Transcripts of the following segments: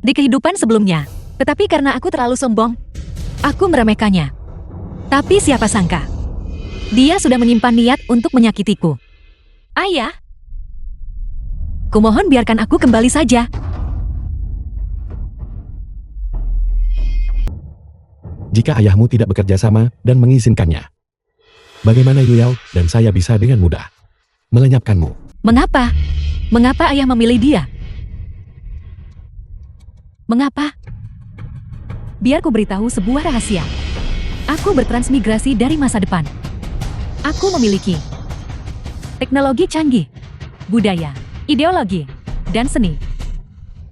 di kehidupan sebelumnya. Tetapi karena aku terlalu sombong, aku meremehkannya. Tapi siapa sangka, dia sudah menyimpan niat untuk menyakitiku. Ayah, kumohon biarkan aku kembali saja. Jika ayahmu tidak bekerja sama dan mengizinkannya, bagaimana Yu Yao dan saya bisa dengan mudah melenyapkanmu? Mengapa? Mengapa ayah memilih dia? Mengapa? Biar ku beritahu sebuah rahasia. Aku bertransmigrasi dari masa depan. Aku memiliki teknologi canggih, budaya, ideologi, dan seni.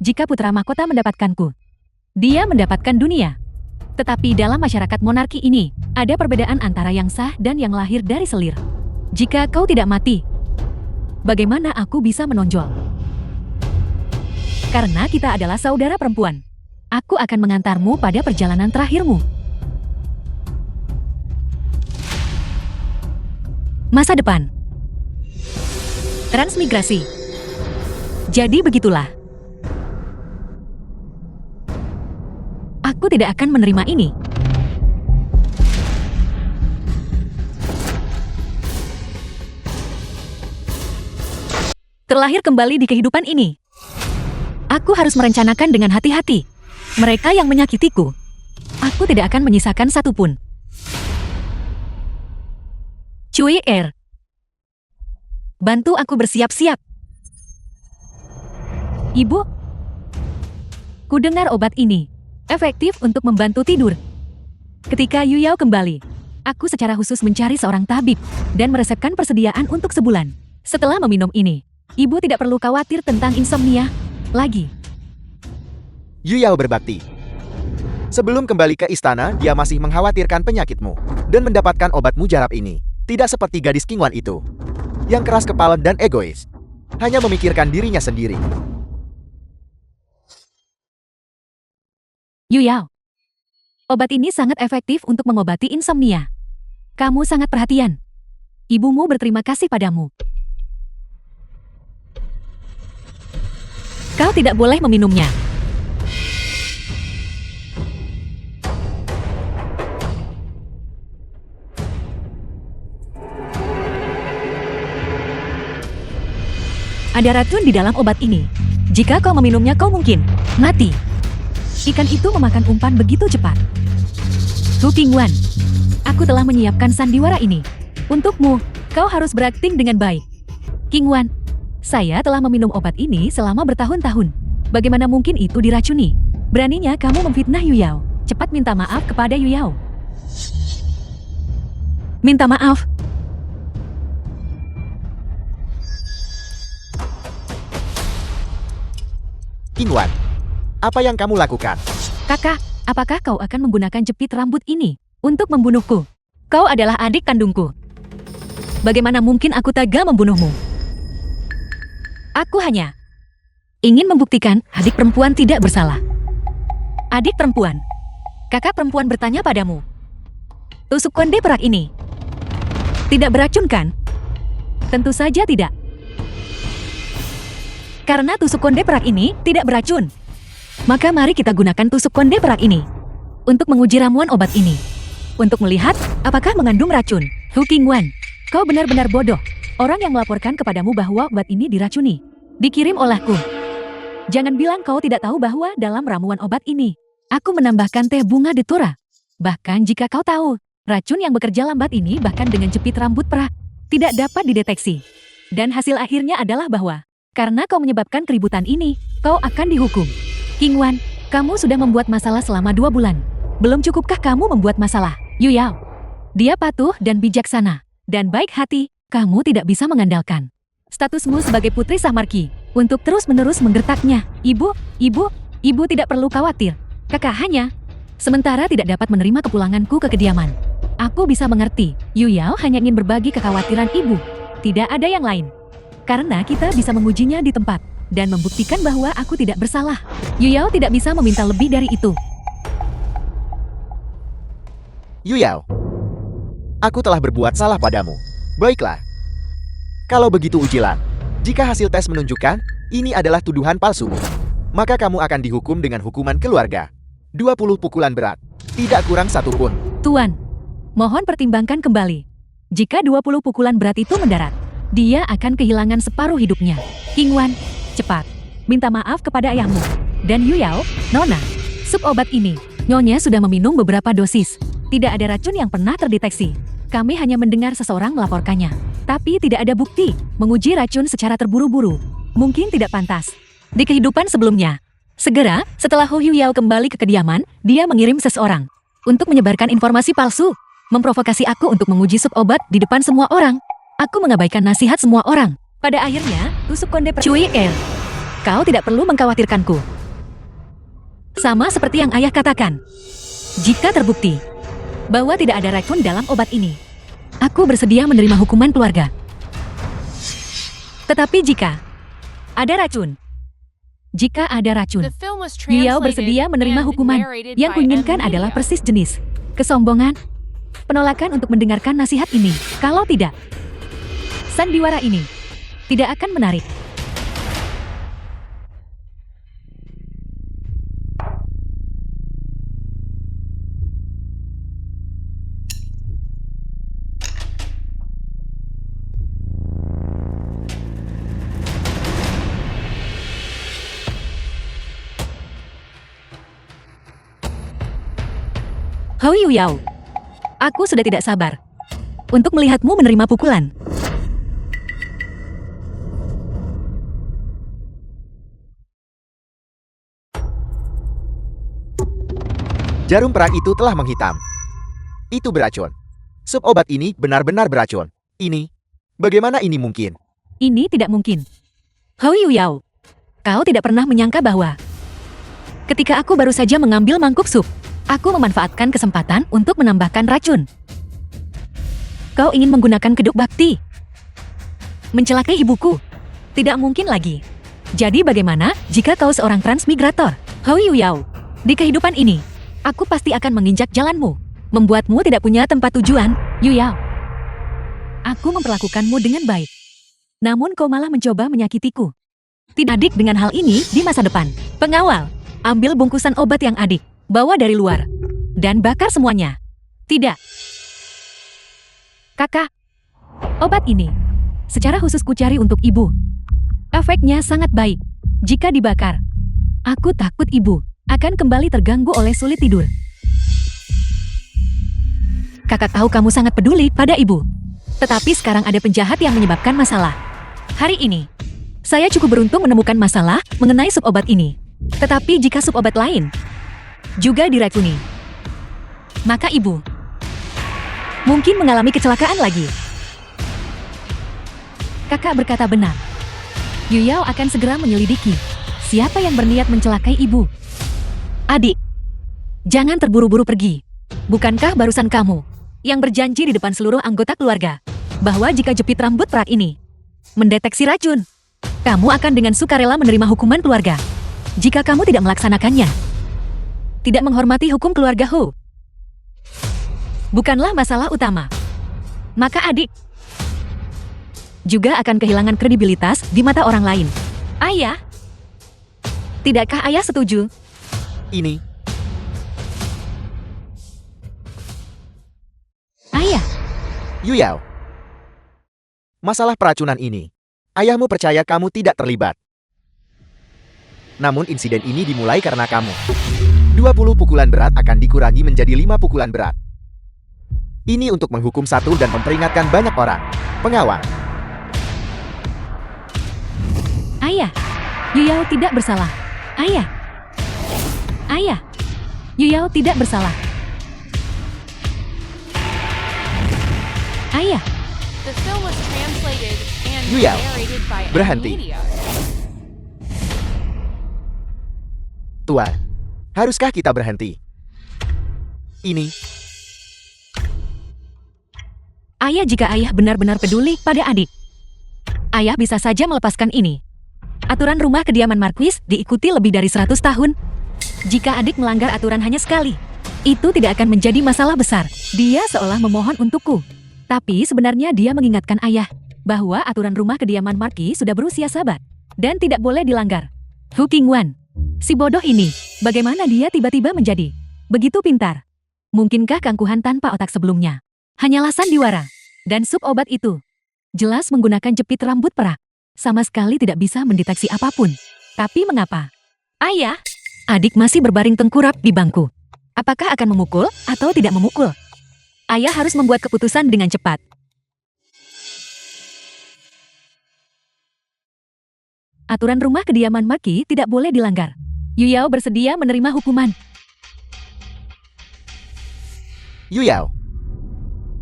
Jika putra mahkota mendapatkanku, dia mendapatkan dunia. Tetapi dalam masyarakat monarki ini, ada perbedaan antara yang sah dan yang lahir dari selir. Jika kau tidak mati, bagaimana aku bisa menonjol? Karena kita adalah saudara perempuan. Aku akan mengantarmu pada perjalanan terakhirmu. Masa depan. Transmigrasi. Jadi begitulah. Aku tidak akan menerima ini. Terlahir kembali di kehidupan ini. Aku harus merencanakan dengan hati-hati. Mereka yang menyakitiku, aku tidak akan menyisakan satupun. Cui Er, bantu aku bersiap-siap. Ibu, ku dengar obat ini efektif untuk membantu tidur. Ketika Yu Yao kembali, aku secara khusus mencari seorang tabib dan meresepkan persediaan untuk sebulan. Setelah meminum ini, ibu tidak perlu khawatir tentang insomnia lagi. Yu Yao berbakti. Sebelum kembali ke istana, dia masih mengkhawatirkan penyakitmu dan mendapatkan obat mujarab ini. Tidak seperti gadis Qingwan itu, yang keras kepala dan egois, hanya memikirkan dirinya sendiri. Yu Yao, obat ini sangat efektif untuk mengobati insomnia. Kamu sangat perhatian. Ibumu berterima kasih padamu. Kau tidak boleh meminumnya. Ada racun di dalam obat ini. Jika kau meminumnya, kau mungkin mati. Ikan itu memakan umpan begitu cepat. Hu Qingwan, aku telah menyiapkan sandiwara ini. Untukmu, kau harus berakting dengan baik. Qingwan, saya telah meminum obat ini selama bertahun-tahun. Bagaimana mungkin itu diracuni? Beraninya kamu memfitnah Yu Yao. Cepat minta maaf kepada Yu Yao. Minta maaf. Qingwan, apa yang kamu lakukan? Kakak, apakah kau akan menggunakan jepit rambut ini untuk membunuhku? Kau adalah adik kandungku. Bagaimana mungkin aku tega membunuhmu? Aku hanya ingin membuktikan adik perempuan tidak bersalah. Adik perempuan, kakak perempuan bertanya padamu. Tusuk konde perak ini tidak beracun kan? Tentu saja tidak. Karena tusuk konde perak ini tidak beracun, maka mari kita gunakan tusuk konde perak ini untuk menguji ramuan obat ini, untuk melihat apakah mengandung racun. Hu Qingwan, kau benar-benar bodoh. Orang yang melaporkan kepadamu bahwa obat ini diracuni dikirim olehku. Jangan bilang kau tidak tahu bahwa dalam ramuan obat ini aku menambahkan teh bunga detura. Bahkan jika kau tahu, racun yang bekerja lambat ini bahkan dengan jepit rambut perak tidak dapat dideteksi. Dan hasil akhirnya adalah bahwa karena kau menyebabkan keributan ini, kau akan dihukum. Qingwan, kamu sudah membuat masalah selama 2 bulan. Belum cukupkah kamu membuat masalah? Yu Yao, dia patuh dan bijaksana, dan baik hati, kamu tidak bisa mengandalkan statusmu sebagai putri Samarki untuk terus-menerus menggertaknya. Ibu tidak perlu khawatir. Kakak hanya sementara tidak dapat menerima kepulanganku ke kediaman. Aku bisa mengerti, Yu Yao hanya ingin berbagi kekhawatiran ibu. Tidak ada yang lain. Karena kita bisa mengujinya di tempat dan membuktikan bahwa aku tidak bersalah. Yu Yao tidak bisa meminta lebih dari itu. Yu Yao, aku telah berbuat salah padamu. Baiklah. Kalau begitu ujilah. Jika hasil tes menunjukkan ini adalah tuduhan palsumu, maka kamu akan dihukum dengan hukuman keluarga. 20 pukulan berat, tidak kurang satu pun. Tuan, mohon pertimbangkan kembali. Jika 20 pukulan berat itu mendarat, dia akan kehilangan separuh hidupnya. King Wan, cepat. Minta maaf kepada ayahmu. Dan Yuyao, Nona, sup obat ini, Nyonya sudah meminum beberapa dosis. Tidak ada racun yang pernah terdeteksi. Kami hanya mendengar seseorang melaporkannya. Tapi tidak ada bukti menguji racun secara terburu-buru. Mungkin tidak pantas. Di kehidupan sebelumnya, segera setelah Hu Yuyao kembali ke kediaman, dia mengirim seseorang untuk menyebarkan informasi palsu, memprovokasi aku untuk menguji sup obat di depan semua orang. Aku mengabaikan nasihat semua orang. Pada akhirnya, tusuk konde Cui Er. Kau tidak perlu mengkhawatirkanku. Sama seperti yang ayah katakan. Jika terbukti bahwa tidak ada racun dalam obat ini, aku bersedia menerima hukuman keluarga. Tetapi jika ada racun, Yuyao bersedia menerima hukuman. Yang kuinginkan adalah persis jenis kesombongan, penolakan untuk mendengarkan nasihat ini. Kalau tidak, sandiwara ini tidak akan menarik. Hou Yuyao, aku sudah tidak sabar untuk melihatmu menerima pukulan. Jarum perang itu telah menghitam. Itu beracun. Sup obat ini benar-benar beracun. Bagaimana ini mungkin? Ini tidak mungkin. Hou Yuyao, kau tidak pernah menyangka bahwa ketika aku baru saja mengambil mangkuk sup, aku memanfaatkan kesempatan untuk menambahkan racun. Kau ingin menggunakan keduk bakti? Mencelakai ibuku? Tidak mungkin lagi. Jadi bagaimana jika kau seorang transmigrator? Hou Yuyao, di kehidupan ini, aku pasti akan menginjak jalanmu, membuatmu tidak punya tempat tujuan. Yuyao, aku memperlakukanmu dengan baik. Namun kau malah mencoba menyakitiku. Tidak adik dengan hal ini di masa depan. Pengawal, ambil bungkusan obat yang adik. Bawa dari luar, dan bakar semuanya. Tidak. Kakak, obat ini secara khusus kucari untuk ibu. Efeknya sangat baik. Jika dibakar, aku takut ibu akan kembali terganggu oleh sulit tidur. Kakak tahu kamu sangat peduli pada ibu. Tetapi sekarang ada penjahat yang menyebabkan masalah. Hari ini, saya cukup beruntung menemukan masalah mengenai sup obat ini. Tetapi jika sup obat lain juga diracuni, maka ibu mungkin mengalami kecelakaan lagi. Kakak berkata benar. Yuyao akan segera menyelidiki siapa yang berniat mencelakai ibu. Adik, jangan terburu-buru pergi. Bukankah barusan kamu yang berjanji di depan seluruh anggota keluarga bahwa jika jepit rambut perak ini mendeteksi racun, kamu akan dengan sukarela menerima hukuman keluarga jika kamu tidak melaksanakannya? Tidak menghormati hukum keluarga Hu bukanlah masalah utama. Maka adik juga akan kehilangan kredibilitas di mata orang lain. Ayah, tidakkah ayah setuju? Ayah, Yuyao, masalah peracunan ini, ayahmu percaya kamu tidak terlibat. Namun insiden ini dimulai karena kamu. 20 pukulan berat akan dikurangi menjadi 5 pukulan berat. Ini untuk menghukum satu dan memperingatkan banyak orang. Pengawal. ayah, Yuyao tidak bersalah. Ayah, Yuyao tidak bersalah. Ayah, Yuyao, berhenti. Tuan, haruskah kita berhenti? Ayah, jika ayah benar-benar peduli pada adik, ayah bisa saja melepaskan ini. Aturan rumah kediaman Marquis diikuti lebih dari 100 tahun. Jika adik melanggar aturan hanya sekali, itu tidak akan menjadi masalah besar. Dia seolah memohon untukku. Tapi sebenarnya dia mengingatkan ayah bahwa aturan rumah kediaman Marquis sudah berusia sabat dan tidak boleh dilanggar. Hu Qingwan, Si bodoh ini, bagaimana dia tiba-tiba menjadi begitu pintar? Mungkinkah kangkuhan tanpa otak sebelumnya hanyalah sandiwara? Dan sup obat itu jelas menggunakan jepit rambut perak. Sama sekali tidak bisa mendeteksi apapun. Tapi mengapa? Ayah, adik masih berbaring tengkurap di bangku. Apakah akan memukul atau tidak memukul? Ayah harus membuat keputusan dengan cepat. Aturan rumah kediaman Maki tidak boleh dilanggar. Yuyao bersedia menerima hukuman. Yuyao,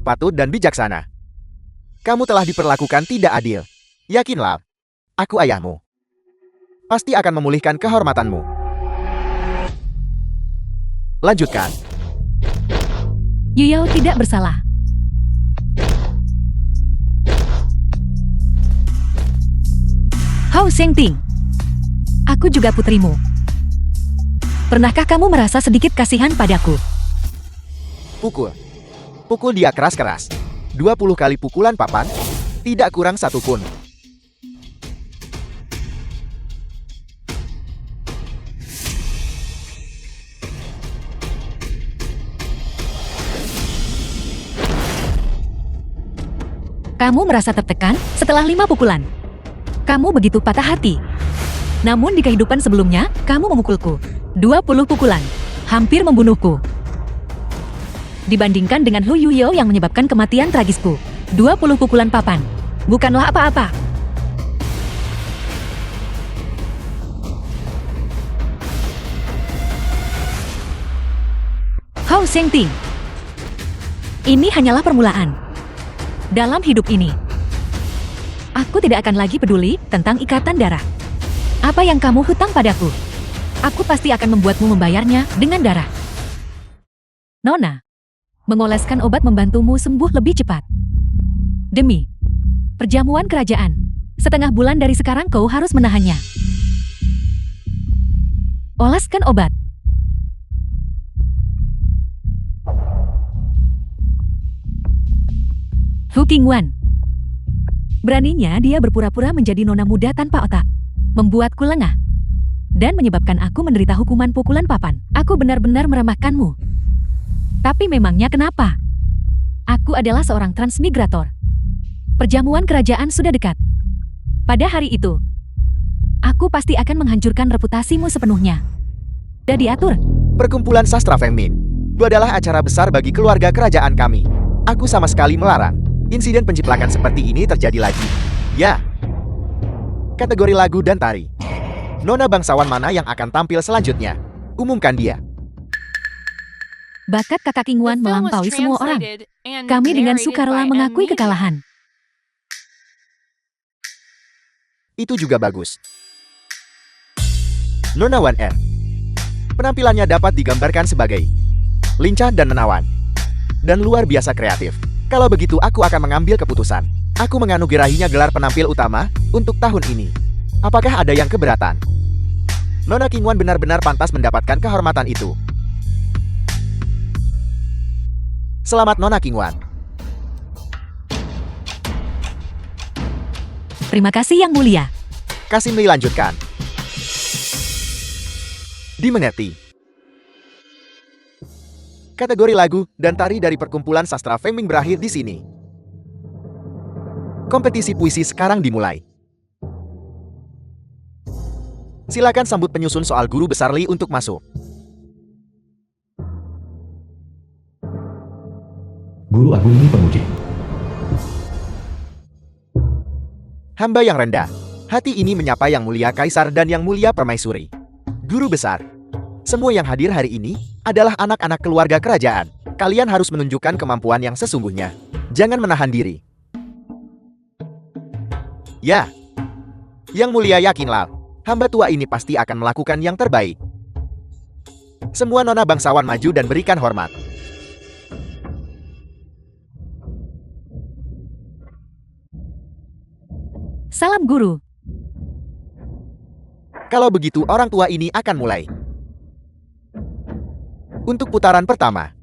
patut dan bijaksana. Kamu telah diperlakukan tidak adil. Yakinlah, aku ayahmu. Pasti akan memulihkan kehormatanmu. Lanjutkan. Yuyao tidak bersalah. Hao Shengting, aku juga putrimu. Pernahkah kamu merasa sedikit kasihan padaku? Pukul. Pukul dia keras-keras. 20 kali pukulan papan, tidak kurang satu pun. Kamu merasa tertekan setelah 5 pukulan. Kamu begitu patah hati. Namun di kehidupan sebelumnya, kamu memukulku. 20 pukulan. Hampir membunuhku. Dibandingkan dengan Hu Yuyao yang menyebabkan kematian tragisku. 20 pukulan papan. Bukanlah apa-apa. Hao Shengting, ini hanyalah permulaan. Dalam hidup ini, aku tidak akan lagi peduli tentang ikatan darah. Apa yang kamu hutang padaku, aku pasti akan membuatmu membayarnya dengan darah. Nona, mengoleskan obat membantumu sembuh lebih cepat. Demi perjamuan kerajaan, setengah bulan dari sekarang kau harus menahannya. Oleskan obat. Hu Qingwan. Beraninya dia berpura-pura menjadi nona muda tanpa otak. Membuatku lengah. Dan menyebabkan aku menderita hukuman pukulan papan. Aku benar-benar meremehkanmu. Tapi memangnya kenapa? Aku adalah seorang transmigrator. Perjamuan kerajaan sudah dekat. Pada hari itu, aku pasti akan menghancurkan reputasimu sepenuhnya. Sudah diatur. Perkumpulan Sastra Fengmin. Itu adalah acara besar bagi keluarga kerajaan kami. Aku sama sekali melarang insiden penjiplakan seperti ini terjadi lagi. Ya. Kategori lagu dan tari. Nona bangsawan mana yang akan tampil selanjutnya? Umumkan dia. Bakat kakak Qingwan melampaui semua orang. Kami dengan sukarela mengakui kekalahan. Itu juga bagus. Nona Wan Er. Penampilannya dapat digambarkan sebagai lincah dan menawan. Dan luar biasa kreatif. Kalau begitu aku akan mengambil keputusan. Aku menganugerahinya gelar penampil utama untuk tahun ini. Apakah ada yang keberatan? Nona Qingwan benar-benar pantas mendapatkan kehormatan itu. Selamat Nona Qingwan. Terima kasih Yang Mulia. Kasimi lanjutkan. Dimengerti. Kategori lagu dan tari dari perkumpulan sastra Fengming berakhir di sini. Kompetisi puisi sekarang dimulai. Silakan sambut penyusun soal guru besar Li untuk masuk. Guru Agung Li Pemuji. Hamba yang rendah. Hati ini menyapa Yang Mulia Kaisar dan Yang Mulia Permaisuri. Guru besar. Semua yang hadir hari ini adalah anak-anak keluarga kerajaan. Kalian harus menunjukkan kemampuan yang sesungguhnya. Jangan menahan diri. Ya. Yang Mulia yakinlah, hamba tua ini pasti akan melakukan yang terbaik. Semua nona bangsawan maju dan berikan hormat. Salam guru. Kalau begitu orang tua ini akan mulai. Untuk putaran pertama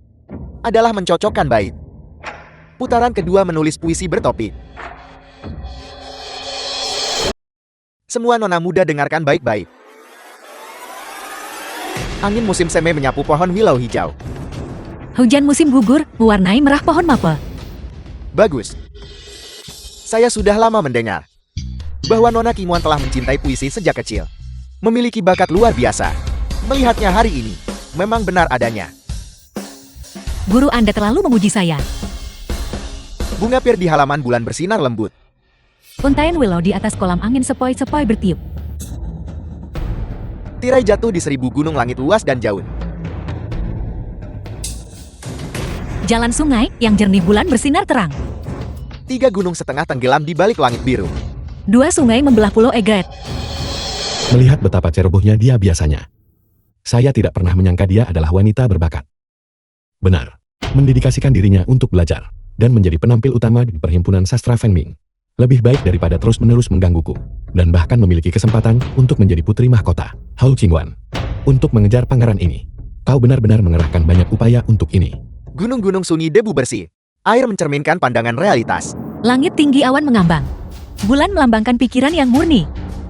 adalah mencocokkan bait. Putaran kedua menulis puisi bertopik. Semua nona muda dengarkan baik-baik. Angin musim semi menyapu pohon willow hijau. Hujan musim gugur mewarnai merah pohon maple. Bagus. Saya sudah lama mendengar bahwa Nona Qingwan telah mencintai puisi sejak kecil. Memiliki bakat luar biasa. Melihatnya hari ini, memang benar adanya. Guru Anda terlalu memuji saya. Bunga pir di halaman bulan bersinar lembut. Untaian willow di atas kolam angin sepoi-sepoi bertiup. Tirai jatuh di 1000 gunung langit luas dan jauh. Jalan sungai yang jernih bulan bersinar terang. 3 gunung setengah tenggelam di balik langit biru. 2 sungai membelah pulau Egret. Melihat betapa cerobohnya dia biasanya. Saya tidak pernah menyangka dia adalah wanita berbakat. Benar, mendedikasikan dirinya untuk belajar dan menjadi penampil utama di Perhimpunan Sastra Fengming. Lebih baik daripada terus-menerus menggangguku, dan bahkan memiliki kesempatan untuk menjadi putri mahkota, Hou Qingwan. Untuk mengejar pangeran ini, kau benar-benar mengerahkan banyak upaya untuk ini. Gunung-gunung sunyi debu bersih. Air mencerminkan pandangan realitas. Langit tinggi awan mengambang. Bulan melambangkan pikiran yang murni.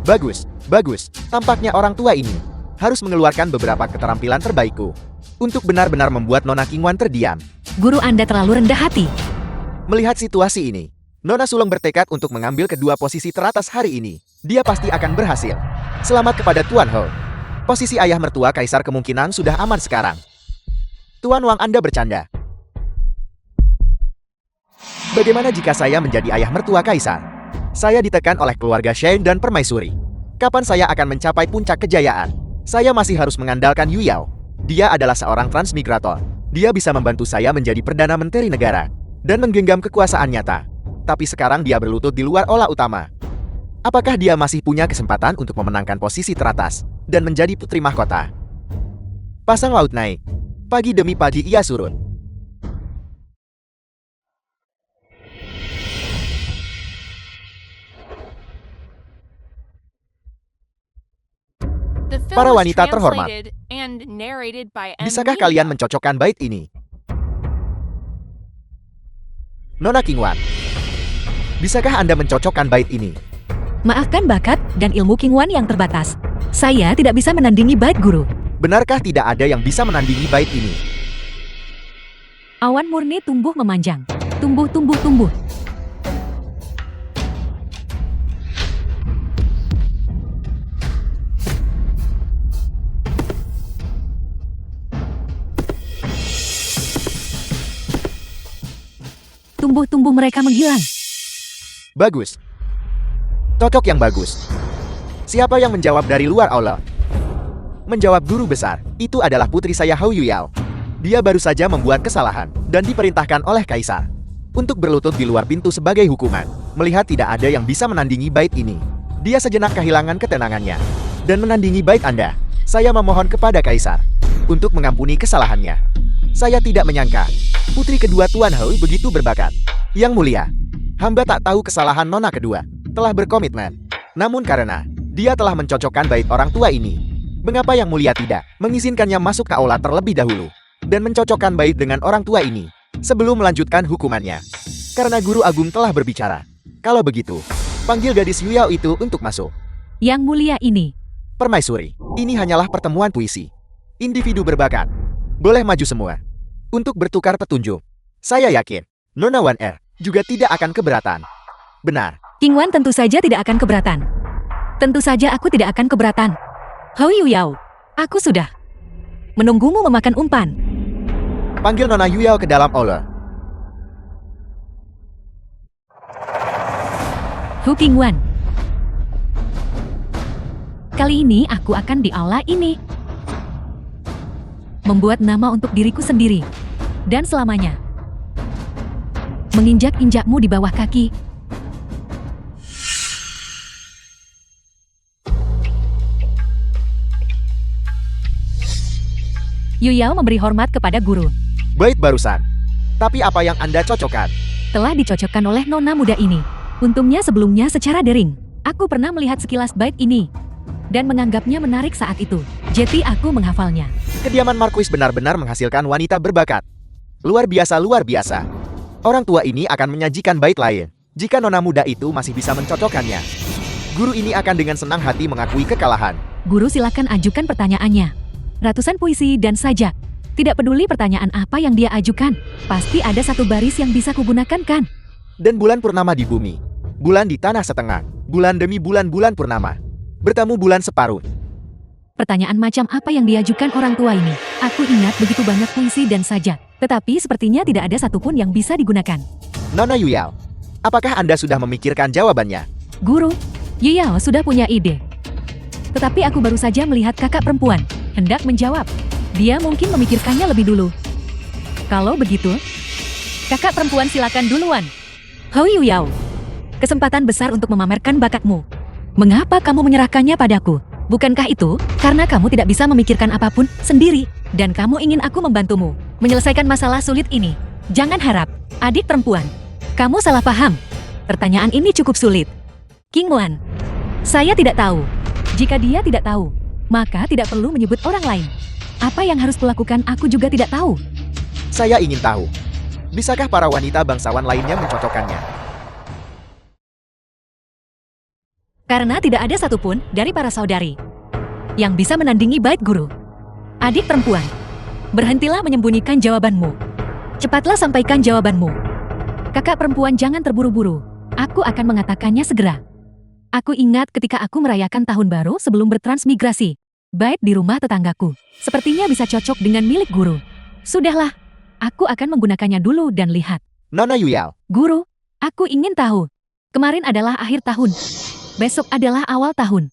Bagus, bagus. Tampaknya orang tua ini harus mengeluarkan beberapa keterampilan terbaikku untuk benar-benar membuat Nona Qingwan terdiam. Guru Anda terlalu rendah hati. Melihat situasi ini, Nona Sulong bertekad untuk mengambil kedua posisi teratas hari ini. Dia pasti akan berhasil. Selamat kepada Tuan Hou. Posisi ayah mertua kaisar kemungkinan sudah aman sekarang. Tuan Wang, Anda bercanda. Bagaimana jika saya menjadi ayah mertua kaisar? Saya ditekan oleh keluarga Shen dan Permaisuri. Kapan saya akan mencapai puncak kejayaan? Saya masih harus mengandalkan Yu Yao. Dia adalah seorang transmigrator. Dia bisa membantu saya menjadi Perdana Menteri negara dan menggenggam kekuasaan nyata. Tapi sekarang dia berlutut di luar olah utama. Apakah dia masih punya kesempatan untuk memenangkan posisi teratas dan menjadi putri mahkota? Pasang laut naik. Pagi demi pagi ia surut. Para wanita terhormat, Bisakah kalian mencocokkan bait ini? Nona Qingwan, bisakah Anda mencocokkan bait ini? Maafkan bakat dan ilmu Qingwan yang terbatas. Saya tidak bisa menandingi bait guru. Benarkah tidak ada yang bisa menandingi bait ini? Awan murni tumbuh memanjang. Tumbuh. Tumbuh mereka menghilang. Bagus. Cocok yang bagus. Siapa yang menjawab dari luar aula? Menjawab guru besar, itu adalah putri saya Hou Yuyao. Dia baru saja membuat kesalahan dan diperintahkan oleh kaisar untuk berlutut di luar pintu sebagai hukuman. Melihat tidak ada yang bisa menandingi bait ini, dia sejenak kehilangan ketenangannya dan menandingi bait Anda. Saya memohon kepada kaisar untuk mengampuni kesalahannya. Saya tidak menyangka putri kedua Tuan Hou begitu berbakat. Yang mulia, hamba tak tahu kesalahan Nona kedua telah berkomitmen. Namun karena dia telah mencocokkan bait orang tua ini, mengapa yang mulia tidak mengizinkannya masuk ke aula terlebih dahulu dan mencocokkan bait dengan orang tua ini sebelum melanjutkan hukumannya? Karena guru agung telah berbicara. Kalau begitu, panggil gadis Yuyao itu untuk masuk. Yang mulia ini. Permaisuri, ini hanyalah pertemuan puisi. Individu berbakat boleh maju semua untuk bertukar petunjuk. Saya yakin Nona Wan Er juga tidak akan keberatan. Benar. Qingwan tentu saja tidak akan keberatan. Tentu saja aku tidak akan keberatan. Hou Yuyao, aku sudah menunggumu memakan umpan. Panggil Nona Yuyao ke dalam aula. Hou Qingwan. Kali ini aku akan di aula ini. Membuat nama untuk diriku sendiri. Dan selamanya. Menginjak-injakmu di bawah kaki. Yuyao memberi hormat kepada guru. Bait barusan. Tapi apa yang Anda cocokkan? Telah dicocokkan oleh nona muda ini. Untungnya sebelumnya secara daring. Aku pernah melihat sekilas bait ini. Dan menganggapnya menarik saat itu. Jadi aku menghafalnya. Kediaman Marquis benar-benar menghasilkan wanita berbakat. Luar biasa, luar biasa. Orang tua ini akan menyajikan bait lain jika nona muda itu masih bisa mencocokkannya. Guru ini akan dengan senang hati mengakui kekalahan. Guru silakan ajukan pertanyaannya. Ratusan puisi dan sajak. Tidak peduli pertanyaan apa yang dia ajukan, pasti ada satu baris yang bisa kugunakan kan? Dan bulan purnama di bumi. Bulan di tanah setengah. Bulan demi bulan-bulan purnama. Bertemu bulan separuh. Pertanyaan macam apa yang diajukan orang tua ini? Aku ingat begitu banyak puisi dan sajak, tetapi sepertinya tidak ada satupun yang bisa digunakan. Nona Yuyao, apakah Anda sudah memikirkan jawabannya? Guru, Yuyao sudah punya ide. Tetapi aku baru saja melihat kakak perempuan, hendak menjawab. Dia mungkin memikirkannya lebih dulu. Kalau begitu, kakak perempuan silakan duluan. Hou Yuyao, kesempatan besar untuk memamerkan bakatmu. Mengapa kamu menyerahkannya padaku? Bukankah itu karena kamu tidak bisa memikirkan apapun sendiri dan kamu ingin aku membantumu menyelesaikan masalah sulit ini? Jangan harap, adik perempuan. Kamu salah paham. Pertanyaan ini cukup sulit. King Wan, saya tidak tahu. Jika dia tidak tahu, maka tidak perlu menyebut orang lain. Apa yang harus kulakukan aku juga tidak tahu. Saya ingin tahu. Bisakah para wanita bangsawan lainnya mencocokkannya? Karena tidak ada satupun dari para saudari yang bisa menandingi bait guru. Adik perempuan, berhentilah menyembunyikan jawabanmu. Cepatlah sampaikan jawabanmu. Kakak perempuan, jangan terburu-buru. Aku akan mengatakannya segera. Aku ingat ketika aku merayakan tahun baru sebelum bertransmigrasi. Bait di rumah tetanggaku. Sepertinya bisa cocok dengan milik guru. Sudahlah, aku akan menggunakannya dulu dan lihat. Nona Yuyao, Guru, aku ingin tahu. Kemarin adalah akhir tahun. Besok adalah awal tahun.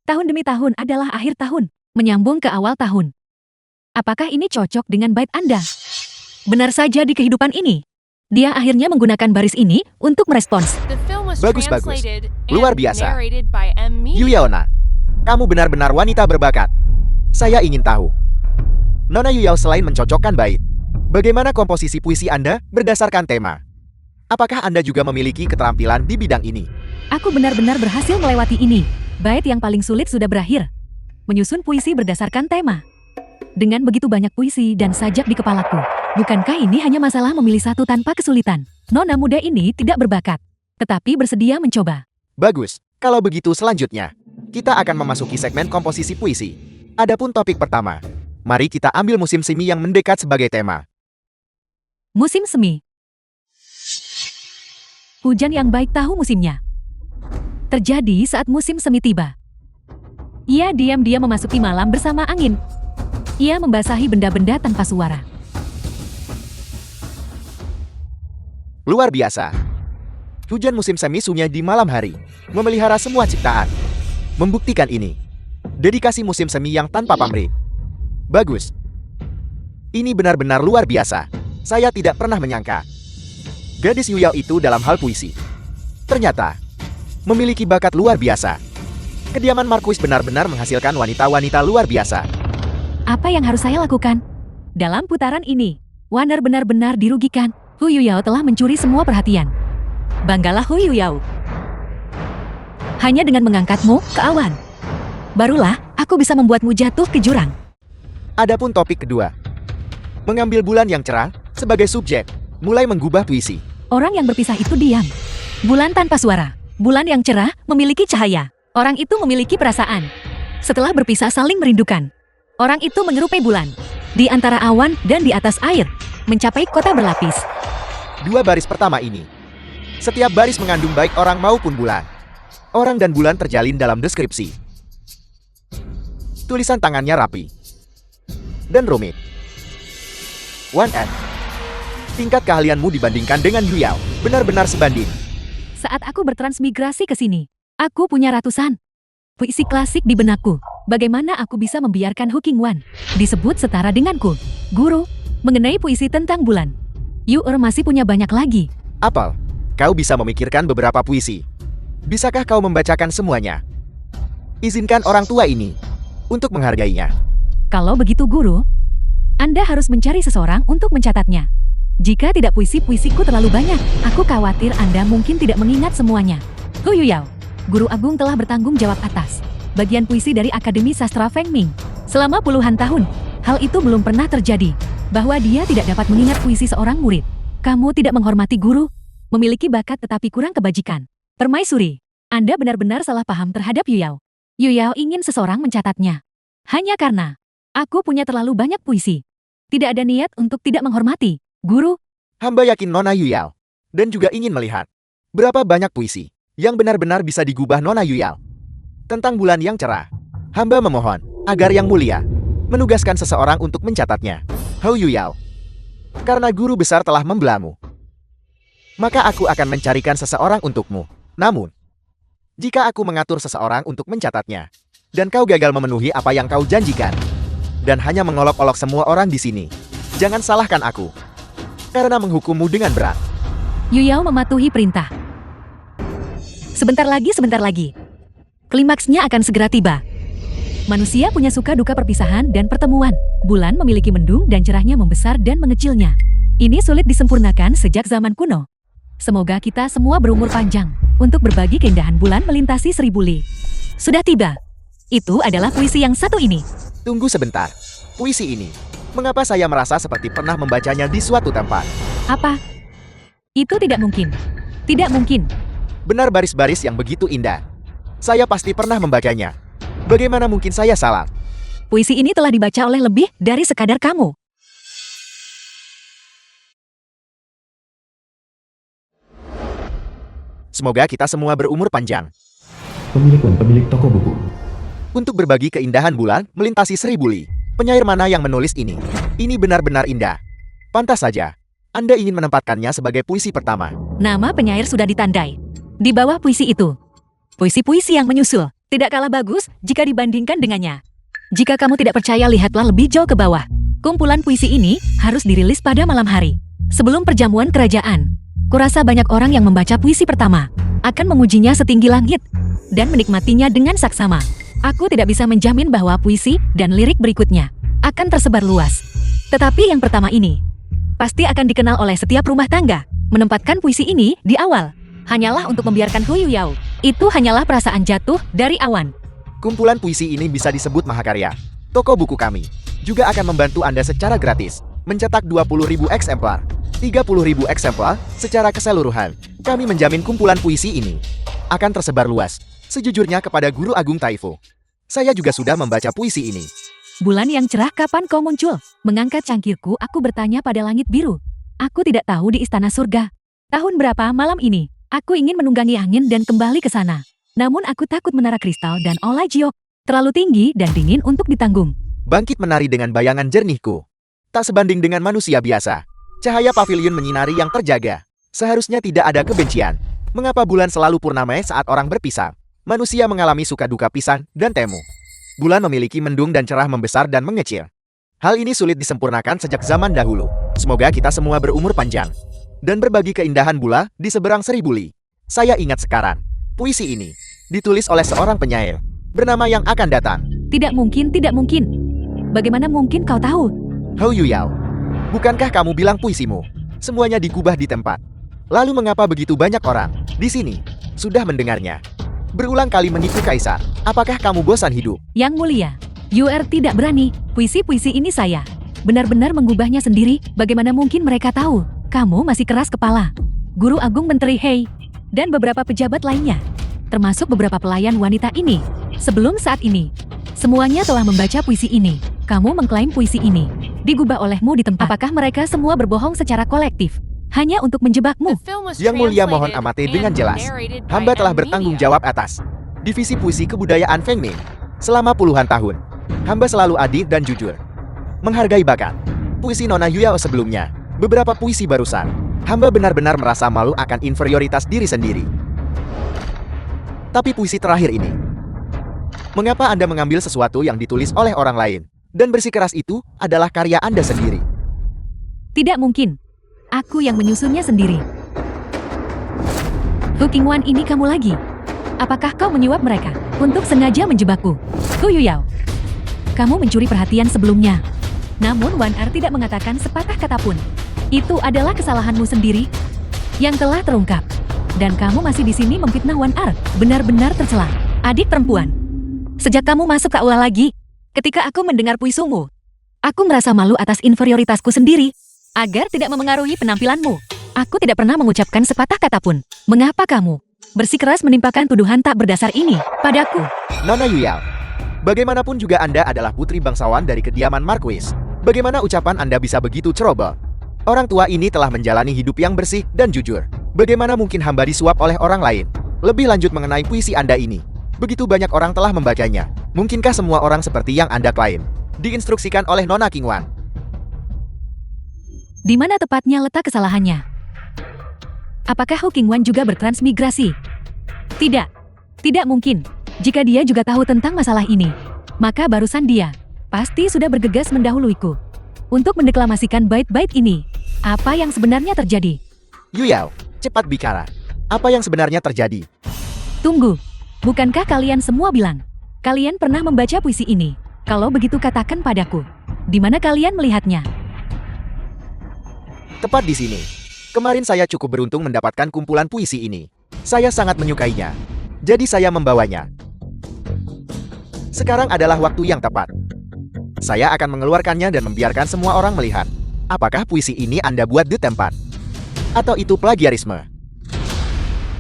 Tahun demi tahun adalah akhir tahun, menyambung ke awal tahun. Apakah ini cocok dengan bait Anda? Benar saja di kehidupan ini. Dia akhirnya menggunakan baris ini untuk merespons. bagus. Luar biasa. Yuyaona, kamu benar-benar wanita berbakat. Saya ingin tahu. Nona Yuyao, selain mencocokkan bait, bagaimana komposisi puisi Anda berdasarkan tema? Apakah Anda juga memiliki keterampilan di bidang ini? Aku benar-benar berhasil melewati ini. Bait yang paling sulit sudah berakhir. Menyusun puisi berdasarkan tema. Dengan begitu banyak puisi dan sajak di kepalaku, bukankah ini hanya masalah memilih satu tanpa kesulitan? Nona muda ini tidak berbakat, tetapi bersedia mencoba. Bagus. Kalau begitu selanjutnya, kita akan memasuki segmen komposisi puisi. Adapun topik pertama, mari kita ambil musim semi yang mendekat sebagai tema. Musim semi. Hujan yang baik tahu musimnya. Terjadi saat musim semi tiba. Ia diam-diam memasuki malam bersama angin. Ia membasahi benda-benda tanpa suara. Luar biasa. Hujan musim semi sunyi di malam hari, memelihara semua ciptaan. Membuktikan ini. Dedikasi musim semi yang tanpa pamrih. Bagus. Ini benar-benar luar biasa. Saya tidak pernah menyangka. Gadis Yuyao itu dalam hal puisi. Ternyata, memiliki bakat luar biasa. Kediaman Marquis benar-benar menghasilkan wanita-wanita luar biasa. Apa yang harus saya lakukan? Dalam putaran ini, Waner benar-benar dirugikan. Hu Yuyao telah mencuri semua perhatian. Banggalah Hu Yuyao. Hanya dengan mengangkatmu ke awan, barulah aku bisa membuatmu jatuh ke jurang. Adapun topik kedua, mengambil bulan yang cerah sebagai subjek, mulai menggubah puisi. Orang yang berpisah itu diam. Bulan tanpa suara. Bulan yang cerah memiliki cahaya. Orang itu memiliki perasaan. Setelah berpisah saling merindukan. Orang itu menyerupai bulan. Di antara awan dan di atas air. Mencapai kota berlapis. Dua baris pertama ini. Setiap baris mengandung baik orang maupun bulan. Orang dan bulan terjalin dalam deskripsi. Tulisan tangannya rapi. Dan rumit. 1N. Tingkat keahlianmu dibandingkan dengan Yuyao benar-benar sebanding. Saat aku bertransmigrasi ke sini, aku punya ratusan puisi klasik di benakku. Bagaimana aku bisa membiarkan Hu Qingwan disebut setara denganku? Guru, mengenai puisi tentang bulan, Yu-er masih punya banyak lagi. Apel, kau bisa memikirkan beberapa puisi. Bisakah kau membacakan semuanya? Izinkan orang tua ini untuk menghargainya. Kalau begitu guru, Anda harus mencari seseorang untuk mencatatnya. Jika tidak, puisi-puisiku terlalu banyak. Aku khawatir Anda mungkin tidak mengingat semuanya. Hu Yuyao, Guru Agung telah bertanggung jawab atas bagian puisi dari Akademi Sastra Feng Ming. Selama puluhan tahun, hal itu belum pernah terjadi, bahwa dia tidak dapat mengingat puisi seorang murid. Kamu tidak menghormati guru, memiliki bakat tetapi kurang kebajikan. Permaisuri, Anda benar-benar salah paham terhadap Yuyao. Yuyao ingin seseorang mencatatnya. Hanya karena Aku punya terlalu banyak puisi. Tidak ada niat untuk tidak menghormati. Guru, Hamba yakin Nona Yuyao. Dan juga ingin melihat berapa banyak puisi yang benar-benar bisa digubah Nona Yuyao. Tentang bulan yang cerah, hamba memohon agar Yang Mulia menugaskan seseorang untuk mencatatnya. Hou Yuyao. Karena guru besar telah membelamu, maka aku akan mencarikan seseorang untukmu. Namun, jika aku mengatur seseorang untuk mencatatnya, dan kau gagal memenuhi apa yang kau janjikan, dan hanya mengolok-olok semua orang di sini, jangan salahkan aku, karena menghukummu dengan berat. Yuyao mematuhi perintah. Sebentar lagi. Klimaksnya akan segera tiba. Manusia punya suka duka perpisahan dan pertemuan. Bulan memiliki mendung dan cerahnya membesar dan mengecilnya. Ini sulit disempurnakan sejak zaman kuno. Semoga kita semua berumur panjang untuk berbagi keindahan bulan melintasi 1000 li. Sudah tiba. Itu adalah puisi yang satu ini. Tunggu sebentar. Puisi ini, mengapa saya merasa seperti pernah membacanya di suatu tempat? Apa? Itu tidak mungkin. Tidak mungkin. Benar, baris-baris yang begitu indah. Saya pasti pernah membacanya. Bagaimana mungkin saya salah? Puisi ini telah dibaca oleh lebih dari sekadar kamu. Semoga kita semua berumur panjang. Pemilik toko buku. Untuk berbagi keindahan bulan melintasi 1000 li. Penyair mana yang menulis ini? Ini benar-benar indah. Pantas saja Anda ingin menempatkannya sebagai puisi pertama. Nama penyair sudah ditandai. Di bawah puisi itu. Puisi-puisi yang menyusul tidak kalah bagus jika dibandingkan dengannya. Jika kamu tidak percaya, lihatlah lebih jauh ke bawah. Kumpulan puisi ini harus dirilis pada malam hari, sebelum perjamuan kerajaan. Kurasa banyak orang yang membaca puisi pertama akan memujinya setinggi langit dan menikmatinya dengan saksama. Aku tidak bisa menjamin bahwa puisi dan lirik berikutnya akan tersebar luas. Tetapi yang pertama ini pasti akan dikenal oleh setiap rumah tangga. Menempatkan puisi ini di awal hanyalah untuk membiarkan Hou Yuyao. Itu hanyalah perasaan jatuh dari awan. Kumpulan puisi ini bisa disebut mahakarya. Toko buku kami juga akan membantu Anda secara gratis mencetak 20.000 eksemplar, 30.000 eksemplar secara keseluruhan. Kami menjamin kumpulan puisi ini akan tersebar luas. Sejujurnya kepada Guru Agung Taifo, saya juga sudah membaca puisi ini. Bulan yang cerah, kapan kau muncul? Mengangkat cangkirku, aku bertanya pada langit biru. Aku tidak tahu di istana surga. Tahun berapa malam ini? Aku ingin menunggangi angin dan kembali ke sana. Namun aku takut menara kristal dan olai jiok terlalu tinggi dan dingin untuk ditanggung. Bangkit menari dengan bayangan jernihku. Tak sebanding dengan manusia biasa. Cahaya pavilion menyinari yang terjaga. Seharusnya tidak ada kebencian. Mengapa bulan selalu purnama saat orang berpisah? Manusia mengalami suka duka pisah dan temu. Bulan memiliki mendung dan cerah membesar dan mengecil. Hal ini sulit disempurnakan sejak zaman dahulu. Semoga kita semua berumur panjang dan berbagi keindahan bulan di seberang 1000 li. Saya ingat sekarang, puisi ini ditulis oleh seorang penyair bernama Yang Akan Datang. Tidak mungkin, tidak mungkin. Bagaimana mungkin kau tahu? Hou Yuyao, bukankah kamu bilang puisimu semuanya digubah di tempat? Lalu mengapa begitu banyak orang di sini sudah mendengarnya? Berulang kali menipu kaisar. Apakah kamu bosan hidup? Yang Mulia, UR tidak berani. Puisi-puisi ini saya benar-benar mengubahnya sendiri. Bagaimana mungkin mereka tahu? Kamu masih keras kepala. Guru Agung, Menteri Hei, dan beberapa pejabat lainnya, termasuk beberapa pelayan wanita ini. Sebelum saat ini, semuanya telah membaca puisi ini. Kamu mengklaim puisi ini digubah olehmu di tempat. Apakah mereka semua berbohong secara kolektif hanya untuk menjebakmu? Yang Mulia, mohon amati dengan jelas. Hamba telah bertanggung jawab atas divisi puisi kebudayaan Feng Ming selama puluhan tahun. Hamba selalu adil dan jujur, menghargai bakat puisi Nona Yuyao sebelumnya. Beberapa puisi barusan, hamba benar-benar merasa malu akan inferioritas diri sendiri. Tapi puisi terakhir ini, mengapa Anda mengambil sesuatu yang ditulis oleh orang lain dan bersikeras itu adalah karya Anda sendiri? Tidak mungkin. Aku yang menyusunnya sendiri. Hu Qingwan, ini kamu lagi. Apakah kau menyuap mereka untuk sengaja menjebakku? Hou Yuyao, kamu mencuri perhatian sebelumnya. Namun Wan Er tidak mengatakan sepatah kata pun. Itu adalah kesalahanmu sendiri yang telah terungkap. Dan kamu masih di sini memfitnah Wan Er. Benar-benar tercela. Adik perempuan. Sejak kamu masuk ke aula lagi, ketika aku mendengar puisumu, aku merasa malu atas inferioritasku sendiri. Agar tidak memengaruhi penampilanmu, aku tidak pernah mengucapkan sepatah kata pun. Mengapa kamu bersikeras menimpakan tuduhan tak berdasar ini padaku? Nona Yuyao, Bagaimanapun juga Anda adalah putri bangsawan dari kediaman Marquis. Bagaimana ucapan Anda bisa begitu ceroboh? Orang tua ini telah menjalani hidup yang bersih dan jujur. Bagaimana mungkin hamba disuap oleh orang lain? Lebih lanjut mengenai puisi Anda ini. Begitu banyak orang telah membacanya. Mungkinkah semua orang seperti yang Anda klaim? Diinstruksikan oleh Nona Qingwan. Di mana tepatnya letak kesalahannya? Apakah Hu Qingwan juga bertransmigrasi? Tidak. Tidak mungkin. Jika dia juga tahu tentang masalah ini, maka barusan dia pasti sudah bergegas mendahuluiku untuk mendeklamasikan bait-bait ini. Apa yang sebenarnya terjadi? Yu Yao, cepat bicara. Apa yang sebenarnya terjadi? Tunggu. Bukankah kalian semua bilang kalian pernah membaca puisi ini? Kalau begitu katakan padaku, di mana kalian melihatnya? Tepat di sini. Kemarin saya cukup beruntung mendapatkan kumpulan puisi ini. Saya sangat menyukainya. Jadi saya membawanya. Sekarang adalah waktu yang tepat. Saya akan mengeluarkannya dan membiarkan semua orang melihat. Apakah puisi ini Anda buat di tempat? Atau itu plagiarisme?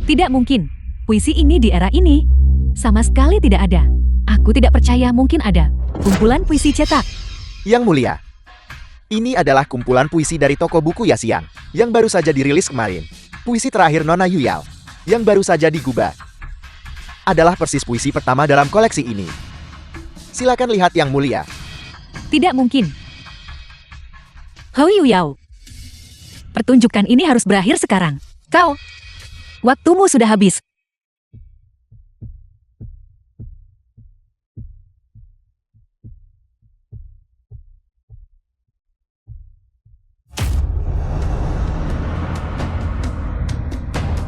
Tidak mungkin. Puisi ini di era ini sama sekali tidak ada. Aku tidak percaya mungkin ada kumpulan puisi cetak. Yang mulia, ini adalah kumpulan puisi dari toko buku Yasian yang baru saja dirilis kemarin. Puisi terakhir Nona Yu Yao yang baru saja digubah adalah persis puisi pertama dalam koleksi ini. Silakan lihat yang mulia. Tidak mungkin. Hou Yu Yao. Pertunjukan ini harus berakhir sekarang. Kau, waktumu sudah habis.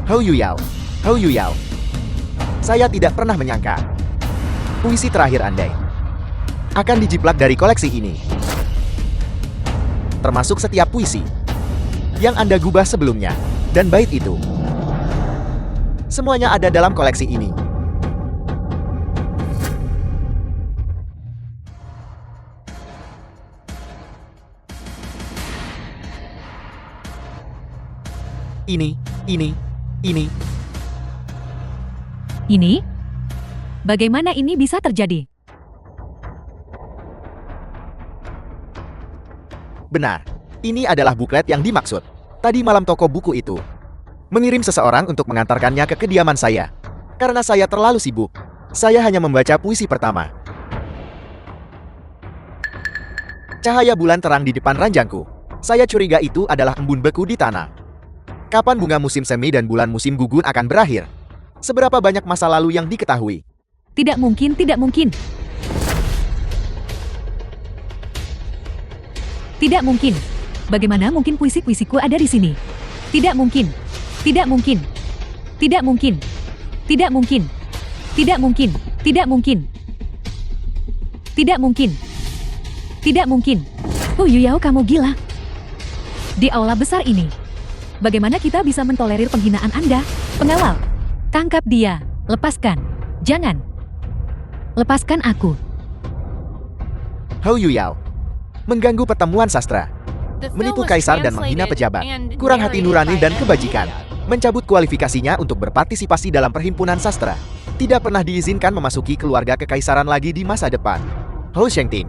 Hou Yu Yao, Hou Yu Yao. Saya tidak pernah menyangka puisi terakhir Anda akan dijiplak dari koleksi ini. Termasuk setiap puisi yang Anda gubah sebelumnya. Dan bait itu semuanya ada dalam koleksi ini. Ini? Bagaimana ini bisa terjadi? Benar, ini adalah buklet yang dimaksud. Tadi malam toko buku itu mengirim seseorang untuk mengantarkannya ke kediaman saya. Karena saya terlalu sibuk, saya hanya membaca puisi pertama. Cahaya bulan terang di depan ranjangku. Saya curiga itu adalah embun beku di tanah. Kapan bunga musim semi dan bulan musim gugun akan berakhir? Seberapa banyak masa lalu yang diketahui? Tidak mungkin, tidak mungkin. Tidak mungkin. Bagaimana mungkin puisi-puisiku ada di sini? Tidak mungkin. Tidak mungkin. Tidak mungkin. Tidak mungkin. Tidak mungkin. Tidak mungkin. Tidak mungkin. Tidak mungkin. Oh Yu Yao, kamu gila. Di aula besar ini, bagaimana kita bisa mentolerir penghinaan Anda? Pengawal, tangkap dia. Lepaskan. Jangan. Lepaskan aku. Hou Yu Yao mengganggu pertemuan sastra, menipu kaisar dan menghina pejabat, kurang hati nurani dan kebajikan, mencabut kualifikasinya untuk berpartisipasi dalam perhimpunan sastra, tidak pernah diizinkan memasuki keluarga kekaisaran lagi di masa depan. Hou Shengting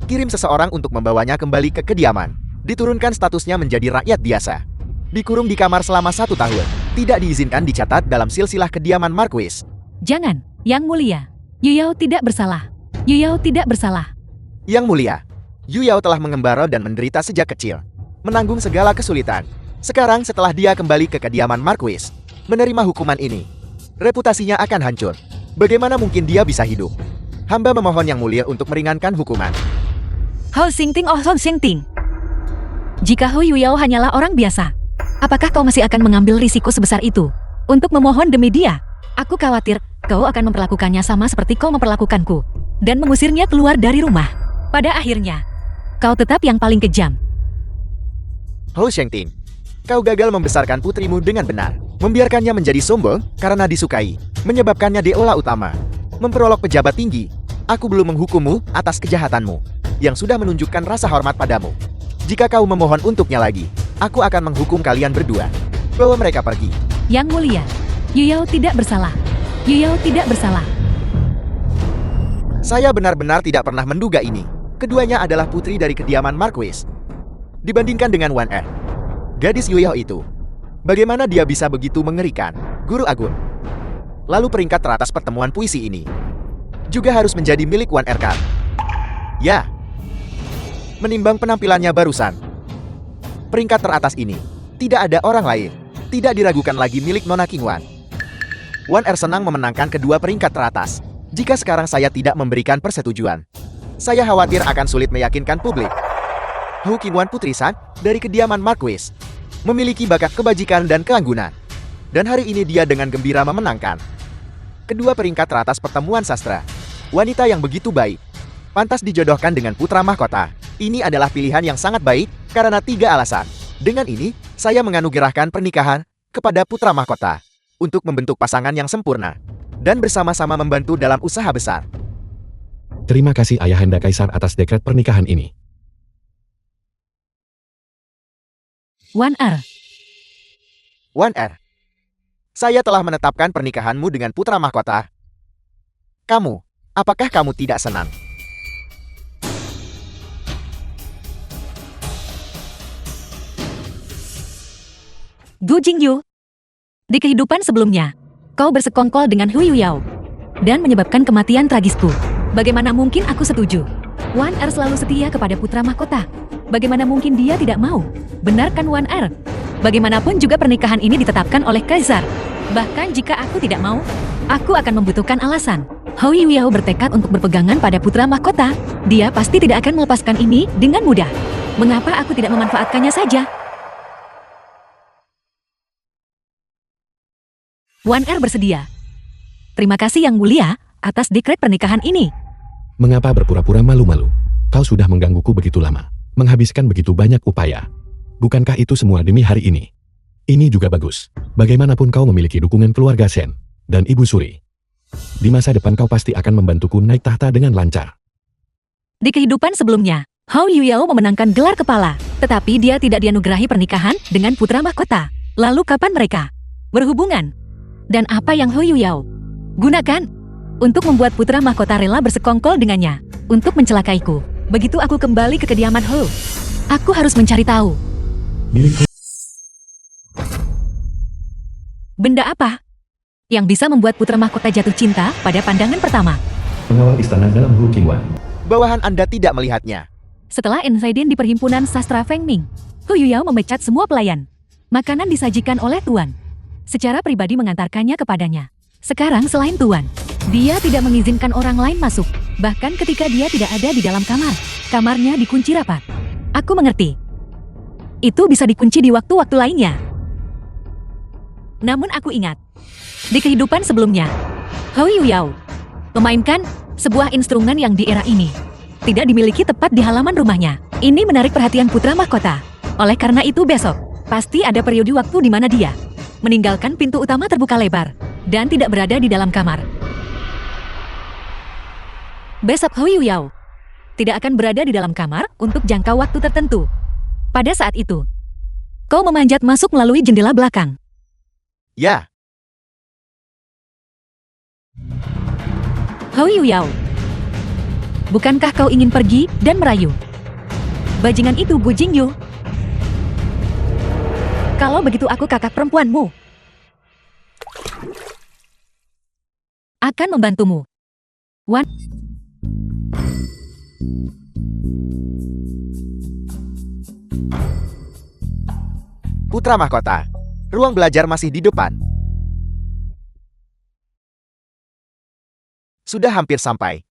kirim seseorang untuk membawanya kembali ke kediaman, diturunkan statusnya menjadi rakyat biasa, dikurung di kamar selama 1 tahun, tidak diizinkan dicatat dalam silsilah kediaman Marquis. Jangan, Yang Mulia. Yu Yao tidak bersalah. Yu Yao tidak bersalah. Yang Mulia, Yu Yao telah mengembara dan menderita sejak kecil, menanggung segala kesulitan. Sekarang setelah dia kembali ke kediaman Marquis, menerima hukuman ini, reputasinya akan hancur. Bagaimana mungkin dia bisa hidup? Hamba memohon Yang Mulia untuk meringankan hukuman. Hou Xingting, oh Hou Xingting. Jika Hou Yu Yao hanyalah orang biasa, apakah kau masih akan mengambil risiko sebesar itu untuk memohon demi dia? Aku khawatir kau akan memperlakukannya sama seperti kau memperlakukanku dan mengusirnya keluar dari rumah. Pada akhirnya, kau tetap yang paling kejam. Hou Shengting, kau gagal membesarkan putrimu dengan benar, membiarkannya menjadi sombong karena disukai, menyebabkannya deola utama, memperolok pejabat tinggi. Aku belum menghukummu atas kejahatanmu, yang sudah menunjukkan rasa hormat padamu. Jika kau memohon untuknya lagi, aku akan menghukum kalian berdua. Bawa mereka pergi. Yang Mulia, Yu Yao tidak bersalah. Yu Yao tidak bersalah. Saya benar-benar tidak pernah menduga ini. Keduanya adalah putri dari kediaman Marquis. Dibandingkan dengan Wan Er, gadis Yuyao itu, bagaimana dia bisa begitu mengerikan, Guru Agung? Lalu peringkat teratas pertemuan puisi ini juga harus menjadi milik Wan Er kan? Ya. Menimbang penampilannya barusan, peringkat teratas ini tidak ada orang lain, tidak diragukan lagi milik Nona Qingwan. Wan Er senang memenangkan kedua peringkat teratas. Jika sekarang saya tidak memberikan persetujuan, saya khawatir akan sulit meyakinkan publik. Hu Qingwan Putri San dari kediaman Marquis memiliki bakat kebajikan dan keanggunan. Dan hari ini dia dengan gembira memenangkan kedua peringkat teratas pertemuan sastra. Wanita yang begitu baik, pantas dijodohkan dengan putra mahkota. Ini adalah pilihan yang sangat baik karena 3 alasan. Dengan ini, saya menganugerahkan pernikahan kepada putra mahkota untuk membentuk pasangan yang sempurna dan bersama-sama membantu dalam usaha besar. Terima kasih Ayahanda Kaisar atas dekret pernikahan ini. Wan Er, Wan Er, saya telah menetapkan pernikahanmu dengan putra mahkota. Kamu, apakah kamu tidak senang? Gu Jingyu. Di kehidupan sebelumnya, kau bersekongkol dengan Hu Yuyao dan menyebabkan kematian tragisku. Bagaimana mungkin aku setuju? Wan Er selalu setia kepada putra mahkota. Bagaimana mungkin dia tidak mau? Benar kan Wan Er? Bagaimanapun juga pernikahan ini ditetapkan oleh Kaisar. Bahkan jika aku tidak mau, aku akan membutuhkan alasan. Hu Yuyao bertekad untuk berpegangan pada putra mahkota. Dia pasti tidak akan melepaskan ini dengan mudah. Mengapa aku tidak memanfaatkannya saja? Wan Er bersedia. Terima kasih Yang Mulia atas dekret pernikahan ini. Mengapa berpura-pura malu-malu? Kau sudah menggangguku begitu lama, menghabiskan begitu banyak upaya. Bukankah itu semua demi hari ini? Ini juga bagus. Bagaimanapun kau memiliki dukungan keluarga Shen dan Ibu Suri. Di masa depan kau pasti akan membantuku naik tahta dengan lancar. Di kehidupan sebelumnya, Hu Yuyao memenangkan gelar kepala, tetapi dia tidak dianugerahi pernikahan dengan putra mahkota. Lalu kapan mereka berhubungan? Dan apa yang Hu Yuyao gunakan untuk membuat putra mahkota rela bersekongkol dengannya untuk mencelakaiku? Begitu aku kembali ke kediaman Hu, aku harus mencari tahu. Milikku. Benda apa yang bisa membuat putra mahkota jatuh cinta pada pandangan pertama? Pengawal istana dalam Hu Qingwan. Bawahan Anda tidak melihatnya. Setelah insiden di perhimpunan sastra Feng Ming, Hu Yuyao memecat semua pelayan. Makanan disajikan oleh tuan. Secara pribadi mengantarkannya kepadanya. Sekarang selain tuan, dia tidak mengizinkan orang lain masuk. Bahkan ketika dia tidak ada di dalam kamar, kamarnya dikunci rapat. Aku mengerti. Itu bisa dikunci di waktu-waktu lainnya. Namun aku ingat, di kehidupan sebelumnya, Hu Yuyao memainkan sebuah instrumen yang di era ini tidak dimiliki tepat di halaman rumahnya. Ini menarik perhatian putra mahkota. Oleh karena itu besok, pasti ada periode waktu di mana dia meninggalkan pintu utama terbuka lebar dan tidak berada di dalam kamar. Besok Hu Yuyao tidak akan berada di dalam kamar untuk jangka waktu tertentu. Pada saat itu, kau memanjat masuk melalui jendela belakang. Ya, Hu Yuyao, bukankah kau ingin pergi dan merayu bajingan itu Gu Jingyu? Kalau begitu aku kakak perempuanmu akan membantumu. Wan. putra mahkota. Ruang belajar masih di depan. Sudah hampir sampai.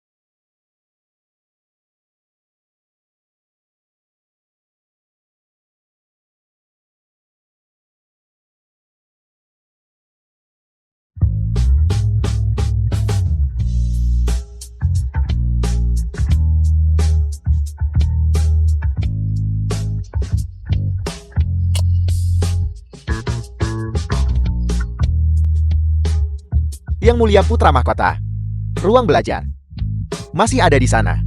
Yang Mulia Putra Mahkota, ruang belajar masih ada di sana.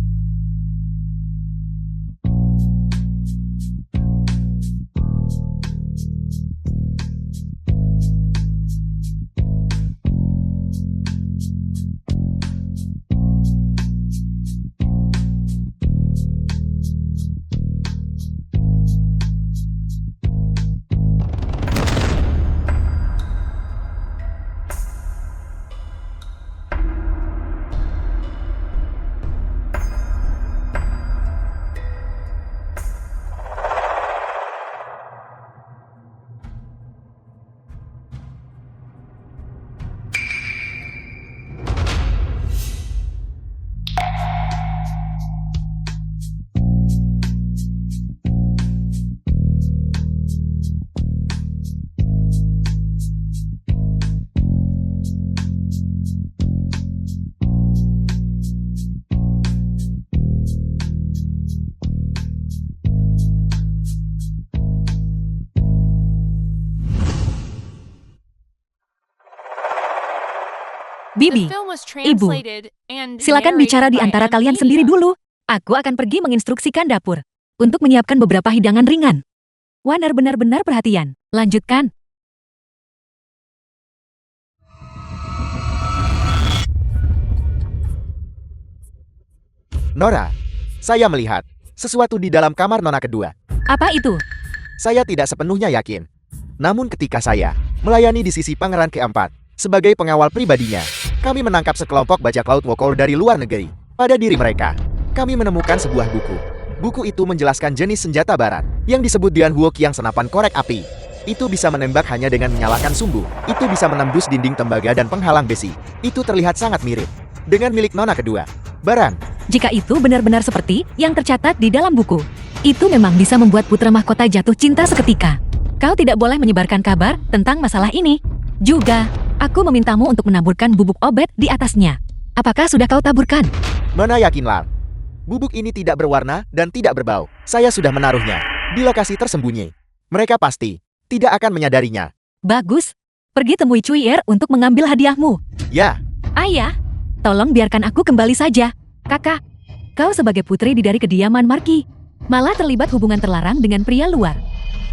Bibi, Ibu, silakan bicara di antara kalian sendiri dulu. Aku akan pergi menginstruksikan dapur untuk menyiapkan beberapa hidangan ringan. Waner benar-benar perhatian. Lanjutkan. Nora, saya melihat sesuatu di dalam kamar Nona kedua. Apa itu? Saya tidak sepenuhnya yakin. Namun ketika saya melayani di sisi Pangeran keempat, sebagai pengawal pribadinya, kami menangkap sekelompok bajak laut Wokor dari luar negeri. Pada diri mereka, kami menemukan sebuah buku. Buku itu menjelaskan jenis senjata barat, yang disebut Dian Huok yang senapan korek api. Itu bisa menembak hanya dengan menyalakan sumbu. Itu bisa menembus dinding tembaga dan penghalang besi. Itu terlihat sangat mirip dengan milik Nona kedua. Baran, Jika itu benar-benar seperti yang tercatat di dalam buku, itu memang bisa membuat putra mahkota jatuh cinta seketika. Kau tidak boleh menyebarkan kabar tentang masalah ini. Juga, aku memintamu untuk menaburkan bubuk obat di atasnya. Apakah sudah kau taburkan? Nona yakin Lar. Bubuk ini tidak berwarna dan tidak berbau. Saya sudah menaruhnya di lokasi tersembunyi. Mereka pasti tidak akan menyadarinya. Bagus. Pergi temui Cuier untuk mengambil hadiahmu. Ya, Ayah, tolong biarkan aku kembali saja. Kakak, kau sebagai putri dari kediaman Marki, malah terlibat hubungan terlarang dengan pria luar.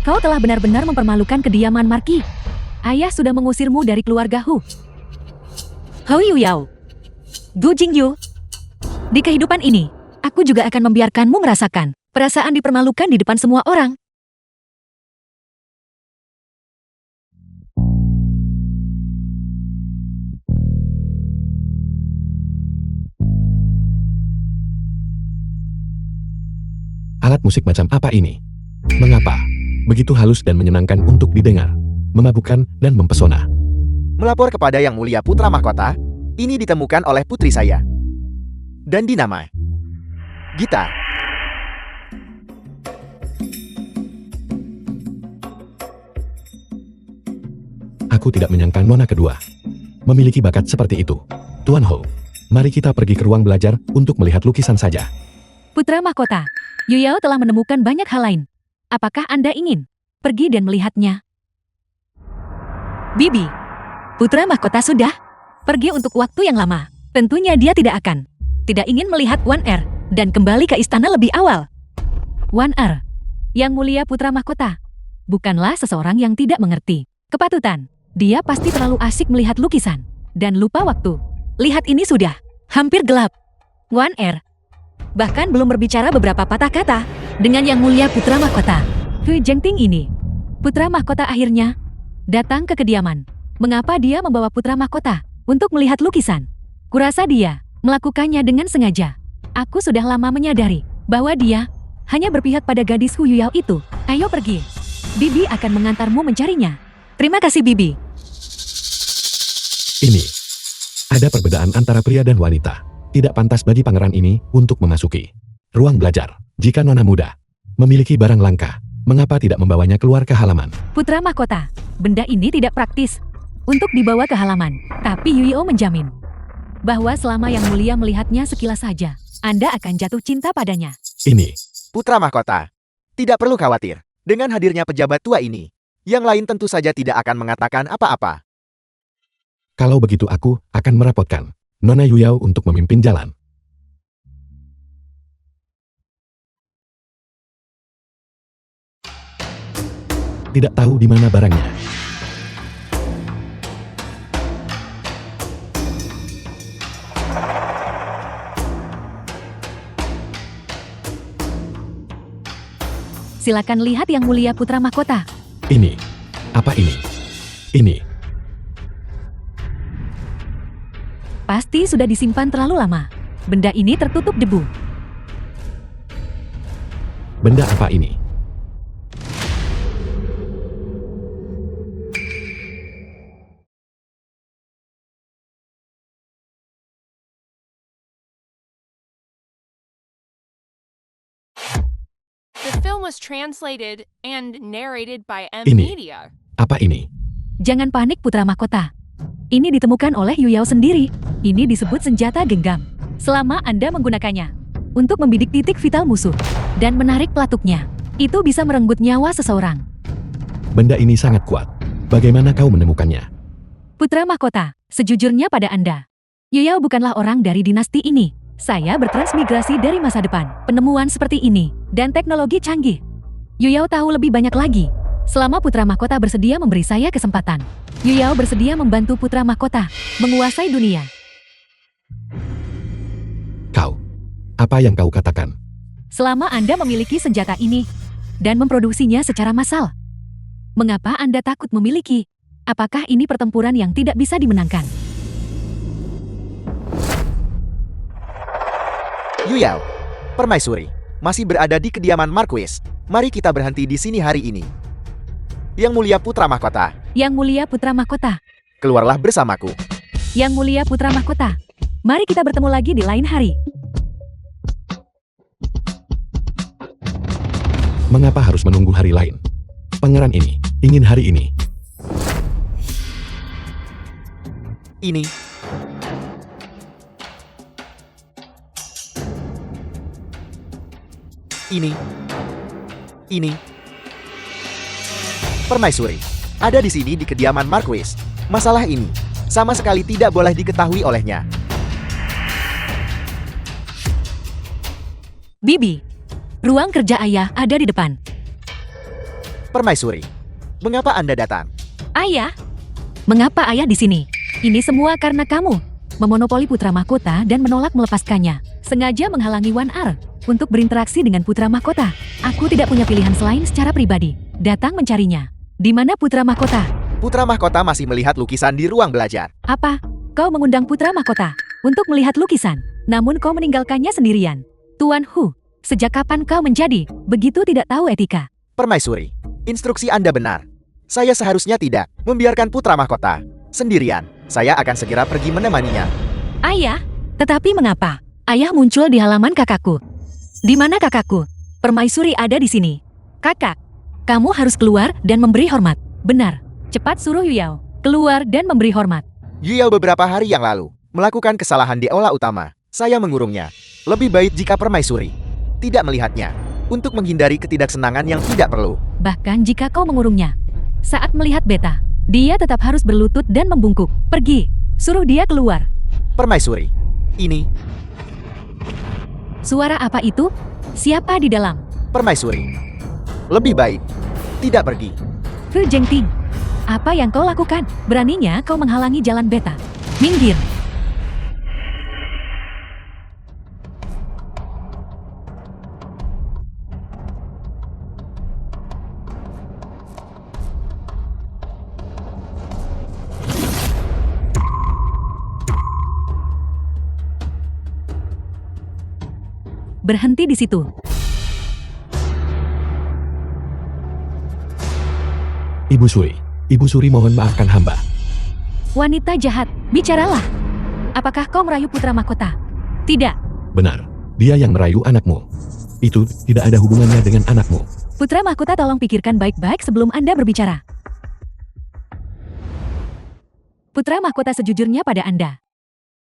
Kau telah benar-benar mempermalukan kediaman Marki. Ayah sudah mengusirmu dari keluarga Hu. Hou Yu Yao. Gu Jingyu. Di kehidupan ini, aku juga akan membiarkanmu merasakan perasaan dipermalukan di depan semua orang. Alat musik macam apa ini? Mengapa? Begitu halus dan menyenangkan untuk didengar, memabukkan dan mempesona. melapor kepada Yang Mulia Putra Mahkota, ini ditemukan oleh putri saya. Dan dinamai Gita. Aku tidak menyangka Nona kedua memiliki bakat seperti itu. Tuan Ho, mari kita pergi ke ruang belajar untuk melihat lukisan saja. Putra Mahkota, Yu Yao telah menemukan banyak hal lain. Apakah Anda ingin pergi dan melihatnya? Bibi, Putra Mahkota sudah pergi untuk waktu yang lama. Tentunya dia tidak ingin melihat Wan Er dan kembali ke istana lebih awal. Wan Er, Yang Mulia Putra Mahkota, bukanlah seseorang yang tidak mengerti kepatutan. Dia pasti terlalu asik melihat lukisan dan lupa waktu. Lihat ini sudah hampir gelap. Wan Er bahkan belum berbicara beberapa patah kata dengan Yang Mulia Putra Mahkota. Hu Jengting ini, Putra Mahkota akhirnya datang ke kediaman. Mengapa dia membawa Putra Mahkota untuk melihat lukisan? Kurasa dia melakukannya dengan sengaja. Aku sudah lama menyadari bahwa dia hanya berpihak pada gadis Hu Yuyao itu. Ayo pergi. Bibi akan mengantarmu mencarinya. Terima kasih Bibi. Ini ada perbedaan antara pria dan wanita. Tidak pantas bagi pangeran ini untuk memasuki ruang belajar. Jika nona muda memiliki barang langka, mengapa tidak membawanya keluar ke halaman? Putra Mahkota, benda ini tidak praktis untuk dibawa ke halaman. Tapi Yuyo menjamin bahwa selama Yang Mulia melihatnya sekilas saja, Anda akan jatuh cinta padanya. Ini Putra Mahkota, tidak perlu khawatir. Dengan hadirnya pejabat tua ini, yang lain tentu saja tidak akan mengatakan apa-apa. kalau begitu aku akan merapotkan Nona Yuyao untuk memimpin jalan. Tidak tahu di mana barangnya. Silakan lihat Yang Mulia Putra Mahkota. Ini, apa ini? Ini. Pasti sudah disimpan terlalu lama. Benda ini tertutup debu. Benda apa ini? The film was translated and narrated by M Ini. Media. Apa ini? Jangan panik Putra Mahkota. Ini ditemukan oleh Yu Yao sendiri. Ini disebut senjata genggam. Selama Anda menggunakannya untuk membidik titik vital musuh dan menarik pelatuknya, itu bisa merenggut nyawa seseorang. Benda ini sangat kuat. Bagaimana kau menemukannya? Putra Mahkota, sejujurnya pada Anda, Yuyao bukanlah orang dari dinasti ini. Saya bertransmigrasi dari masa depan. Penemuan seperti ini dan teknologi canggih. Yuyao tahu lebih banyak lagi. Selama Putra Mahkota bersedia memberi saya kesempatan, Yuyao bersedia membantu Putra Mahkota menguasai dunia. Kau, apa yang kau katakan? Selama Anda memiliki senjata ini dan memproduksinya secara massal, mengapa Anda takut memiliki? Apakah ini pertempuran yang tidak bisa dimenangkan? Yuyao, permaisuri, masih berada di kediaman Marquis. Mari kita berhenti di sini hari ini. Yang mulia Putra Mahkota, Yang mulia Putra Mahkota, keluarlah bersamaku. Yang mulia Putra Mahkota, mari kita bertemu lagi di lain hari. Mengapa harus menunggu hari lain? Pangeran ini ingin hari ini. Ini. Ini. Permaisuri, ada di sini di kediaman Marquis. Masalah ini sama sekali tidak boleh diketahui olehnya. Bibi, ruang kerja ayah ada di depan. Permaisuri, mengapa Anda datang? Ayah? Mengapa ayah di sini? Ini semua karena kamu memonopoli Putra Mahkota dan menolak melepaskannya. Sengaja menghalangi Wan Ar untuk berinteraksi dengan Putra Mahkota. Aku tidak punya pilihan selain secara pribadi datang mencarinya. Di mana Putra Mahkota? Putra Mahkota masih melihat lukisan di ruang belajar. Apa? Kau mengundang Putra Mahkota untuk melihat lukisan, namun kau meninggalkannya sendirian. Tuan Hu, sejak kapan kau menjadi begitu tidak tahu etika? Permaisuri, instruksi Anda benar. Saya seharusnya tidak membiarkan Putra Mahkota sendirian. Saya akan segera pergi menemaninya. Ayah, tetapi mengapa? Ayah muncul di halaman kakakku. Di mana kakakku? Permaisuri ada di sini. Kakak, kamu harus keluar dan memberi hormat. Benar, cepat suruh Yuyao keluar dan memberi hormat. Yuyao beberapa hari yang lalu melakukan kesalahan di aula utama. Saya mengurungnya. Lebih baik jika permaisuri tidak melihatnya untuk menghindari ketidaksenangan yang tidak perlu. Bahkan jika kau mengurungnya, saat melihat beta, dia tetap harus berlutut dan membungkuk. Pergi, suruh dia keluar. Permaisuri, ini. Suara apa itu? Siapa di dalam? Permaisuri, lebih baik tidak pergi. Hu Jengting, apa yang kau lakukan? Beraninya kau menghalangi jalan beta. Minggir. Berhenti di situ. Ibu Suri mohon maafkan hamba. Wanita jahat, bicaralah. Apakah kau merayu Putra Mahkota? Tidak. Benar, dia yang merayu anakmu. Itu tidak ada hubungannya dengan anakmu. Putra Mahkota, tolong pikirkan baik-baik sebelum Anda berbicara. Putra Mahkota, sejujurnya pada Anda,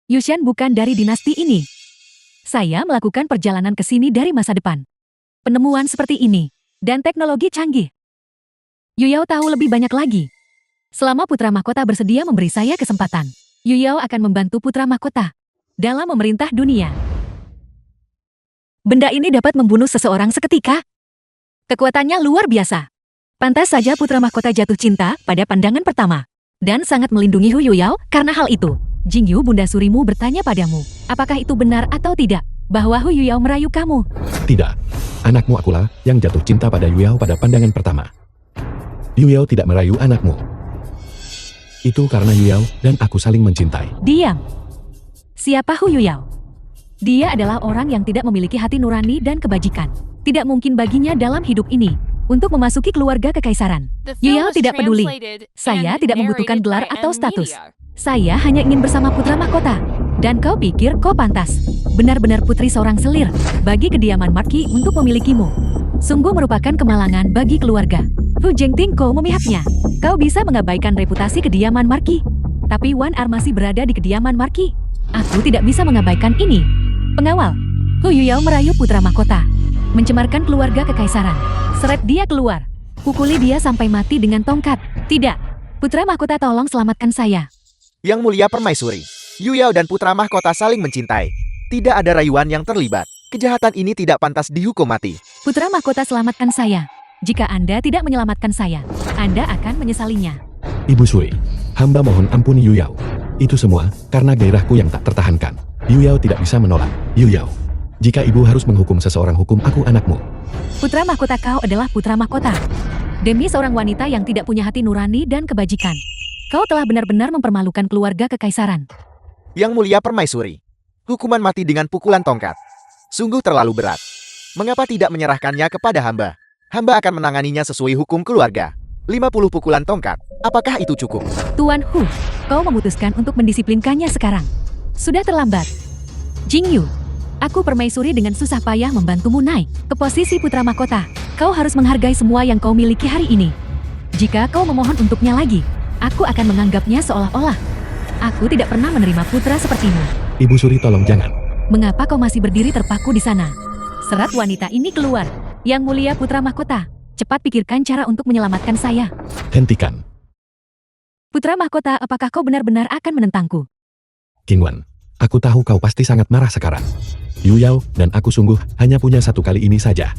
Yushan bukan dari dinasti ini. Saya melakukan perjalanan ke sini dari masa depan. Penemuan seperti ini dan teknologi canggih. Yuyao tahu lebih banyak lagi. Selama Putra Mahkota bersedia memberi saya kesempatan, Yuyao akan membantu Putra Mahkota dalam memerintah dunia. Benda ini dapat membunuh seseorang seketika. Kekuatannya luar biasa. Pantas saja Putra Mahkota jatuh cinta pada pandangan pertama dan sangat melindungi Hu Yuyao karena hal itu. Jingyu, Bunda Surimu bertanya padamu, apakah itu benar atau tidak bahwa Hu Yuyao merayu kamu? Tidak, anakmu akulah yang jatuh cinta pada Yuyao pada pandangan pertama. Yuyao tidak merayu anakmu. Itu karena Yuyao dan aku saling mencintai. Diam. Siapa Hu Yuyao? Dia adalah orang yang tidak memiliki hati nurani dan kebajikan. Tidak mungkin baginya dalam hidup ini untuk memasuki keluarga kekaisaran. The film Yuyao was tidak peduli. translated Saya and tidak membutuhkan narrated gelar by atau M status. Media. Saya hanya ingin bersama Putra Mahkota. Dan kau pikir kau pantas. Benar-benar putri seorang selir bagi kediaman Marki untuk memilikimu. Sungguh merupakan kemalangan bagi keluarga. Hu Jengting, kau memihaknya. Kau bisa mengabaikan reputasi kediaman Marki. Tapi Wan Ar masih berada di kediaman Marki. Aku tidak bisa mengabaikan ini. Pengawal, Hu Yuyao merayu Putra Mahkota. Mencemarkan keluarga kekaisaran. Seret dia keluar. Pukuli dia sampai mati dengan tongkat. Tidak. Putra Mahkota, tolong selamatkan saya. Yang mulia permaisuri, Yu Yao dan putra mahkota saling mencintai. Tidak ada rayuan yang terlibat. Kejahatan ini tidak pantas dihukum mati. Putra mahkota selamatkan saya. Jika Anda tidak menyelamatkan saya, Anda akan menyesalinya. Ibu Suri, hamba mohon ampuni Yu Yao. Itu semua karena gairahku yang tak tertahankan. Yu Yao tidak bisa menolak. Yu Yao, jika ibu harus menghukum seseorang, hukum aku anakmu. Putra mahkota kau adalah putra mahkota. Demi seorang wanita yang tidak punya hati nurani dan kebajikan, kau telah benar-benar mempermalukan keluarga kekaisaran. Yang Mulia Permaisuri, hukuman mati dengan pukulan tongkat. Sungguh terlalu berat. Mengapa tidak menyerahkannya kepada hamba? Hamba akan menanganinya sesuai hukum keluarga. 50 pukulan tongkat, apakah itu cukup? Tuan Hu, kau memutuskan untuk mendisiplinkannya sekarang. Sudah terlambat. Jing Yu, aku permaisuri dengan susah payah membantumu naik ke posisi putra mahkota. Kau harus menghargai semua yang kau miliki hari ini. Jika kau memohon untuknya lagi, aku akan menganggapnya seolah-olah aku tidak pernah menerima putra sepertimu. Ibu Suri, tolong jangan. Mengapa kau masih berdiri terpaku di sana? Serat wanita ini keluar. Yang Mulia putra mahkota, cepat pikirkan cara untuk menyelamatkan saya. Hentikan. Putra mahkota, apakah kau benar-benar akan menentangku? King Wan, aku tahu kau pasti sangat marah sekarang. Yu Yao dan aku sungguh hanya punya satu kali ini saja.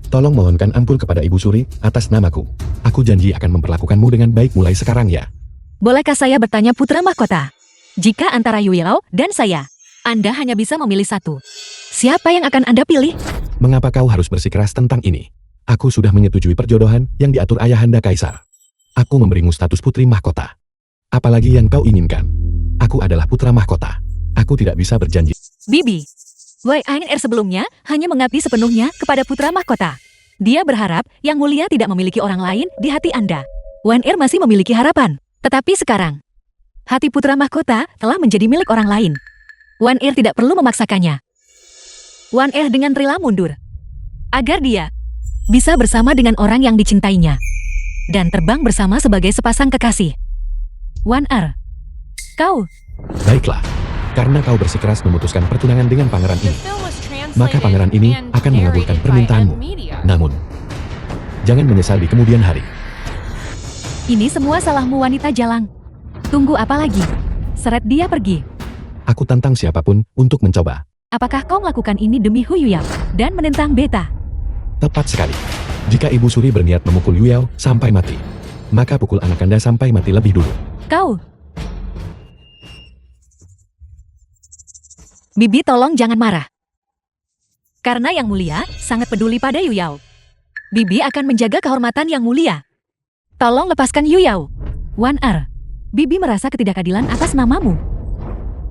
Tolong mohonkan ampun kepada Ibu Suri atas namaku. Aku janji akan memperlakukanmu dengan baik mulai sekarang ya. Bolehkah saya bertanya putra mahkota? Jika antara Yu Yao dan saya, Anda hanya bisa memilih satu. Siapa yang akan Anda pilih? Mengapa kau harus bersikeras tentang ini? Aku sudah menyetujui perjodohan yang diatur ayahanda kaisar. Aku memberimu status putri mahkota. Apalagi yang kau inginkan? Aku adalah putra mahkota. Aku tidak bisa berjanji. Bibi, Wei Ain sebelumnya hanya mengabdi sepenuhnya kepada putra mahkota. Dia berharap Yang Mulia tidak memiliki orang lain di hati Anda. Wan masih memiliki harapan. Tetapi sekarang, hati putra mahkota telah menjadi milik orang lain. Wan tidak perlu memaksakannya. Wan dengan rela mundur, agar dia bisa bersama dengan orang yang dicintainya, dan terbang bersama sebagai sepasang kekasih. Wan kau... Baiklah, karena kau bersikeras memutuskan pertunangan dengan pangeran The ini, film was maka translated pangeran ini and akan mengabulkan narrated by permintaanmu. Ed Media. Namun, jangan menyesal di kemudian hari. Ini semua salahmu wanita jalang. Tunggu apa lagi? Seret dia pergi. Aku tantang siapapun untuk mencoba. Apakah kau melakukan ini demi Hu Yuyao dan menentang beta? Tepat sekali. Jika Ibu Suri berniat memukul Yu Yao sampai mati, maka pukul anak Anda sampai mati lebih dulu. Kau... Bibi, tolong jangan marah. Karena Yang Mulia sangat peduli pada Yu Yao. Bibi akan menjaga kehormatan Yang Mulia. Tolong lepaskan Yu Yao. Wan Bibi merasa ketidakadilan atas namamu.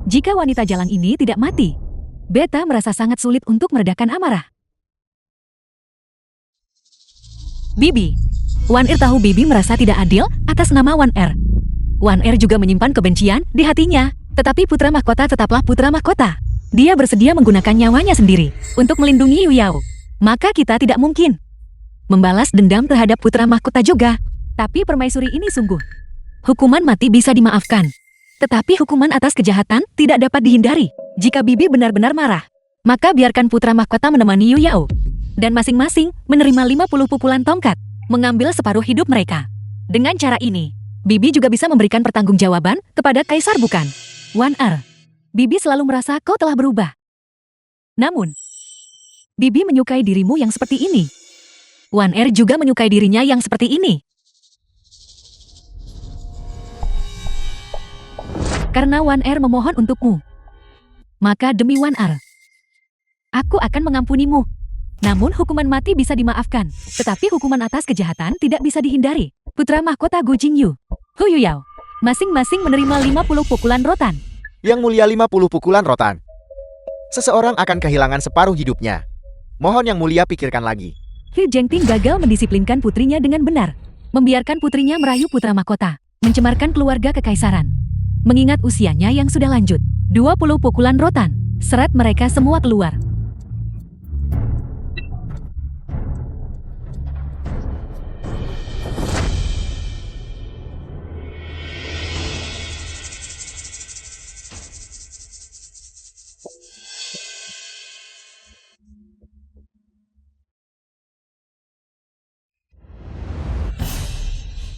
Jika wanita jalang ini tidak mati, beta merasa sangat sulit untuk meredakan amarah. Bibi, Wan tahu Bibi merasa tidak adil atas nama Wan Wan juga menyimpan kebencian di hatinya, tetapi putra mahkota tetaplah putra mahkota. Dia bersedia menggunakan nyawanya sendiri untuk melindungi Yu Yao. Maka kita tidak mungkin membalas dendam terhadap putra mahkota juga. Tapi permaisuri ini sungguh. Hukuman mati bisa dimaafkan. Tetapi hukuman atas kejahatan tidak dapat dihindari. Jika Bibi benar-benar marah, maka biarkan putra mahkota menemani Yu Yao. Dan masing-masing menerima 50 pukulan tongkat, mengambil separuh hidup mereka. Dengan cara ini, Bibi juga bisa memberikan pertanggungjawaban kepada kaisar, bukan? Wan Bibi selalu merasa kau telah berubah. Namun, Bibi menyukai dirimu yang seperti ini. Wan juga menyukai dirinya yang seperti ini. Karena Wan memohon untukmu, maka demi Wan aku akan mengampunimu. Namun hukuman mati bisa dimaafkan, tetapi hukuman atas kejahatan tidak bisa dihindari. Putra mahkota Gu Jingyu, Hu Yuyao, masing-masing menerima 50 pukulan rotan. Yang Mulia 50 pukulan rotan. Seseorang akan kehilangan separuh hidupnya. Mohon Yang Mulia pikirkan lagi. Hu Jengting gagal mendisiplinkan putrinya dengan benar. Membiarkan putrinya merayu putra mahkota, mencemarkan keluarga kekaisaran. Mengingat usianya yang sudah lanjut, 20 pukulan rotan, seret mereka semua keluar.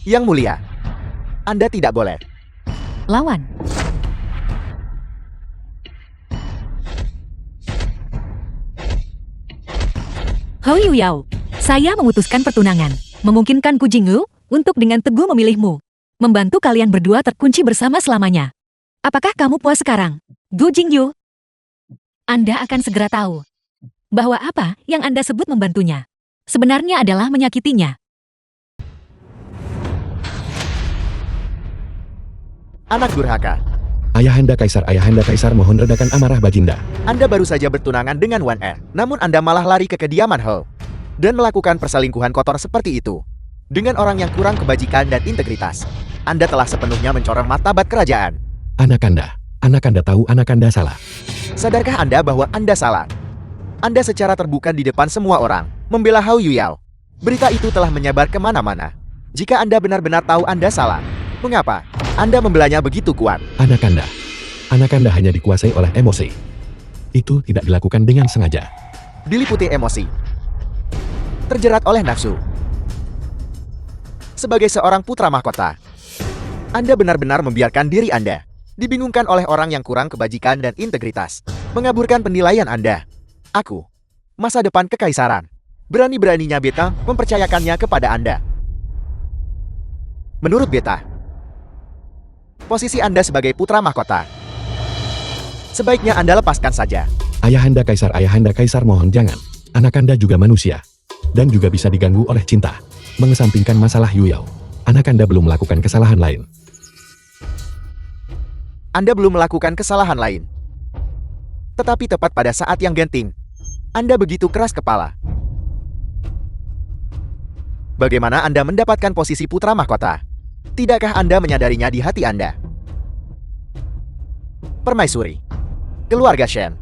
Yang Mulia, Anda tidak boleh. Lawan. Hou Yuyao, saya memutuskan pertunangan, memungkinkan Ku Jingyu untuk dengan teguh memilihmu, membantu kalian berdua terkunci bersama selamanya. Apakah kamu puas sekarang, Gu Jingyu? Anda akan segera tahu bahwa apa yang Anda sebut membantunya sebenarnya adalah menyakitinya. Anak durhaka. Ayahanda Kaisar mohon redakan amarah Baginda. Anda baru saja bertunangan dengan Wan Er, namun Anda malah lari ke kediaman Hou dan melakukan perselingkuhan kotor seperti itu dengan orang yang kurang kebajikan dan integritas. Anda telah sepenuhnya mencoreng martabat kerajaan. Anakanda tahu Anakanda salah. Sadarkah Anda bahwa Anda salah? Anda secara terbuka di depan semua orang membela Hou Yuyao. Berita itu telah menyebar kemana-mana. Jika Anda benar-benar tahu Anda salah, mengapa Anda membelanya begitu kuat? Anakanda hanya dikuasai oleh emosi. Itu tidak dilakukan dengan sengaja. Diliputi emosi, terjerat oleh nafsu. Sebagai seorang putra mahkota, Anda benar-benar membiarkan diri Anda dibingungkan oleh orang yang kurang kebajikan dan integritas, mengaburkan penilaian Anda. Aku, masa depan kekaisaran, berani-beraninya beta mempercayakannya kepada Anda. Menurut beta, posisi Anda sebagai putra mahkota, sebaiknya Anda lepaskan saja. Ayahanda Kaisar mohon jangan. Anakanda juga manusia dan juga bisa diganggu oleh cinta. Mengesampingkan masalah Yuyao, Anakanda belum melakukan kesalahan lain. Anda belum melakukan kesalahan lain. Tetapi tepat pada saat yang genting, Anda begitu keras kepala. Bagaimana Anda mendapatkan posisi putra mahkota? Tidakkah Anda menyadarinya di hati Anda? Permaisuri, keluarga Shen.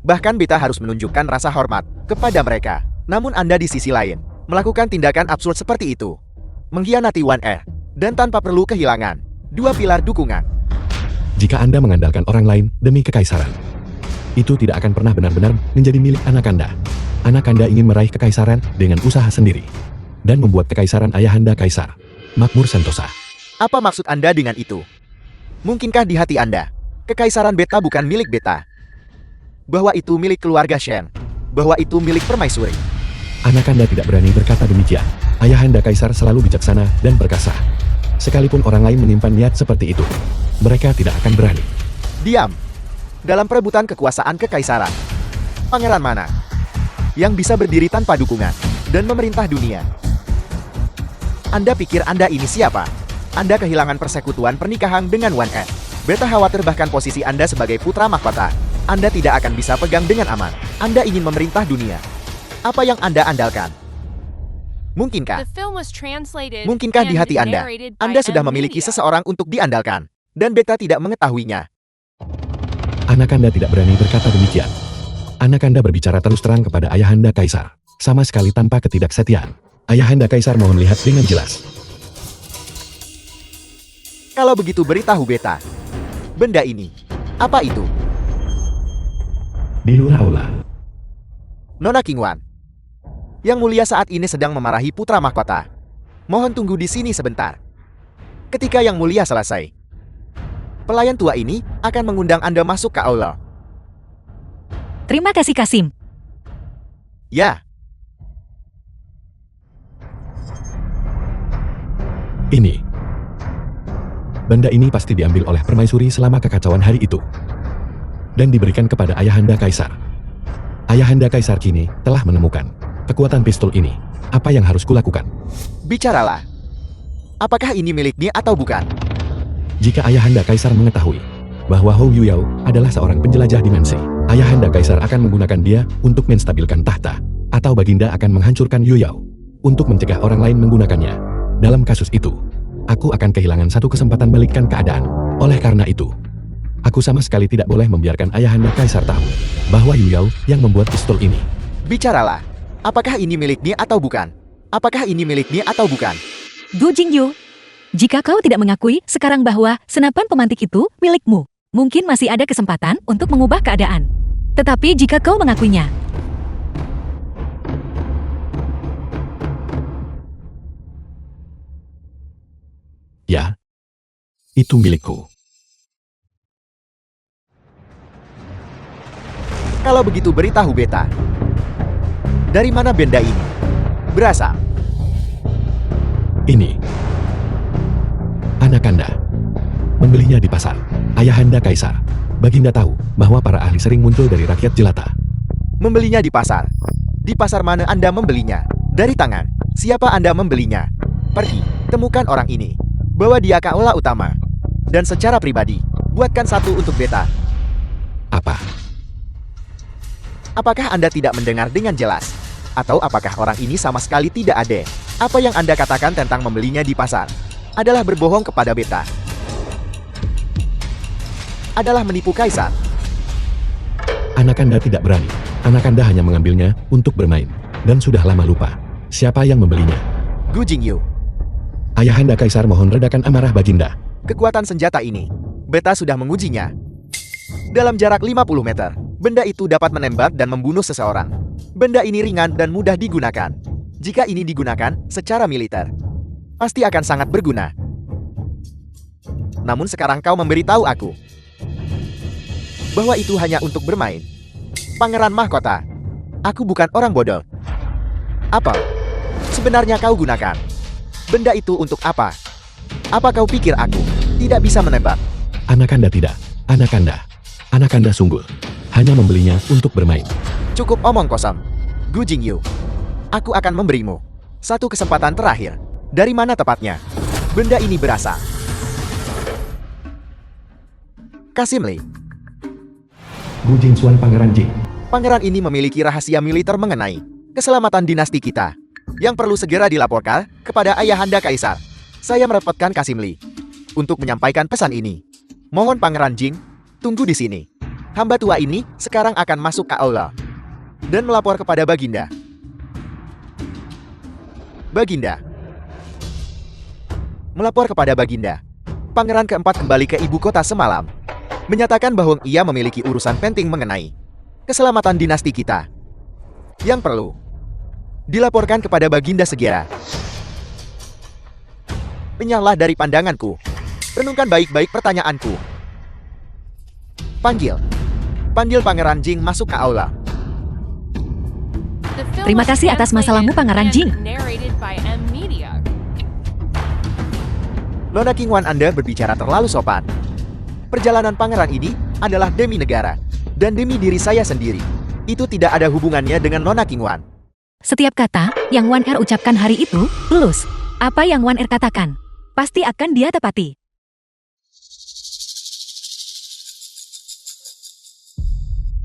Bahkan beta harus menunjukkan rasa hormat kepada mereka. Namun Anda di sisi lain melakukan tindakan absurd seperti itu, mengkhianati Wan Er, dan tanpa perlu kehilangan dua pilar dukungan. Jika Anda mengandalkan orang lain demi kekaisaran, itu tidak akan pernah benar-benar menjadi milik Anakanda. Anakanda ingin meraih kekaisaran dengan usaha sendiri dan membuat kekaisaran Ayahanda Kaisar makmur sentosa. Apa maksud Anda dengan itu? Mungkinkah di hati Anda, kekaisaran beta bukan milik beta? Bahwa itu milik keluarga Shen? Bahwa itu milik permaisuri? Anakanda tidak berani berkata demikian. Ayahanda Kaisar selalu bijaksana dan perkasa. Sekalipun orang lain menyimpan niat seperti itu, mereka tidak akan berani. Diam. Dalam perebutan kekuasaan kekaisaran, pangeran mana yang bisa berdiri tanpa dukungan dan memerintah dunia? Anda pikir Anda ini siapa? Anda kehilangan persekutuan pernikahan dengan Wan Er. Beta khawatir bahkan posisi Anda sebagai putra mahkota, Anda tidak akan bisa pegang dengan aman. Anda ingin memerintah dunia. Apa yang Anda andalkan? Mungkinkah? The film was translated Mungkinkah di and hati Anda, narrated by Anda sudah M. memiliki Media. seseorang untuk diandalkan, dan beta tidak mengetahuinya? Anakanda tidak berani berkata demikian. Anakanda berbicara terus terang kepada Ayahanda Kaisar, sama sekali tanpa ketidaksetiaan. Ayahanda Kaisar mohon lihat dengan jelas. Kalau begitu beritahu beta. Benda ini, apa itu? Di luar aula, Nona Qingwan. Yang mulia saat ini sedang memarahi putra mahkota. Mohon tunggu di sini sebentar. Ketika yang mulia selesai, pelayan tua ini akan mengundang Anda masuk ke aula. Terima kasih Kasim. Ya, ini. Benda ini pasti diambil oleh permaisuri selama kekacauan hari itu dan diberikan kepada Ayahanda Kaisar. Ayahanda Kaisar kini telah menemukan kekuatan pistol ini. Apa yang harus kulakukan? bicaralah. Apakah ini miliknya atau bukan? Jika Ayahanda Kaisar mengetahui bahwa Hou Yuyao adalah seorang penjelajah dimensi, Ayahanda Kaisar akan menggunakan dia untuk menstabilkan tahta, atau Baginda akan menghancurkan Yuyao untuk mencegah orang lain menggunakannya. Dalam kasus itu, aku akan kehilangan satu kesempatan balikkan keadaan. Oleh karena itu, aku sama sekali tidak boleh membiarkan Ayahanda Kaisar tahu bahwa Yuyao yang membuat pistol ini. Bicaralah. Apakah ini miliknya atau bukan? Apakah ini miliknya atau bukan? Gu Jingyu, jika kau tidak mengakui sekarang bahwa senapan pemantik itu milikmu, mungkin masih ada kesempatan untuk mengubah keadaan. Tetapi jika kau mengakuinya, Ya, itu milikku. Kalau begitu beritahu beta. Dari mana benda ini berasal? Ini. Anakanda. Membelinya di pasar. Ayahanda Kaisar. Baginda tahu bahwa para ahli sering muncul dari rakyat jelata. Membelinya di pasar. Di pasar mana Anda membelinya? Dari tangan. Siapa Anda membelinya? Pergi, temukan orang ini. Bawa dia ke aula utama. Dan secara pribadi, buatkan satu untuk beta. Apa? Apakah Anda tidak mendengar dengan jelas? Atau apakah orang ini sama sekali tidak ada? Apa yang Anda katakan tentang membelinya di pasar adalah berbohong kepada beta? Adalah menipu Kaisar. Anakanda tidak berani. Anakanda hanya mengambilnya untuk bermain. Dan sudah lama lupa. Siapa yang membelinya? Gu Jingyu. Ayahanda Kaisar mohon redakan amarah Baginda. Kekuatan senjata ini, beta sudah mengujinya. Dalam jarak 50 meter, benda itu dapat menembak dan membunuh seseorang. Benda ini ringan dan mudah digunakan. Jika ini digunakan secara militer, pasti akan sangat berguna. Namun sekarang kau memberitahu aku bahwa itu hanya untuk bermain. Pangeran Mahkota, aku bukan orang bodoh. Apa sebenarnya kau gunakan benda itu untuk apa? Apa kau pikir aku tidak bisa menembak? Anakanda tidak. Anakanda sungguh. Hanya membelinya untuk bermain. Cukup omong kosong. Gu Jingyu, aku akan memberimu satu kesempatan terakhir. Dari mana tepatnya benda ini berasal? Kasim Li. Gu Jingsuan Pangeran Jing. Pangeran ini memiliki rahasia militer mengenai keselamatan dinasti kita yang perlu segera dilaporkan kepada Ayahanda Kaisar. Saya merepotkan Kasim Li untuk menyampaikan pesan ini. Mohon Pangeran Jing, tunggu di sini. Hamba tua ini sekarang akan masuk ke aula dan melapor kepada Baginda. Baginda. Melapor kepada Baginda. Pangeran keempat kembali ke ibu kota semalam, menyatakan bahwa ia memiliki urusan penting mengenai keselamatan dinasti kita yang perlu dilaporkan kepada Baginda segera. Penyahlah dari pandanganku. Renungkan baik-baik pertanyaanku. Panggil Pangeran Jing masuk ke aula. The film Terima was kasih atas masalahmu, translated Pangeran and Jing. narrated by M Media. Nona Qingwan, Anda berbicara terlalu sopan. Perjalanan pangeran ini adalah demi negara dan demi diri saya sendiri. Itu tidak ada hubungannya dengan Nona Qingwan. Setiap kata yang Wan Er ucapkan hari itu, tulus. Apa yang Wan Er katakan, pasti akan dia tepati.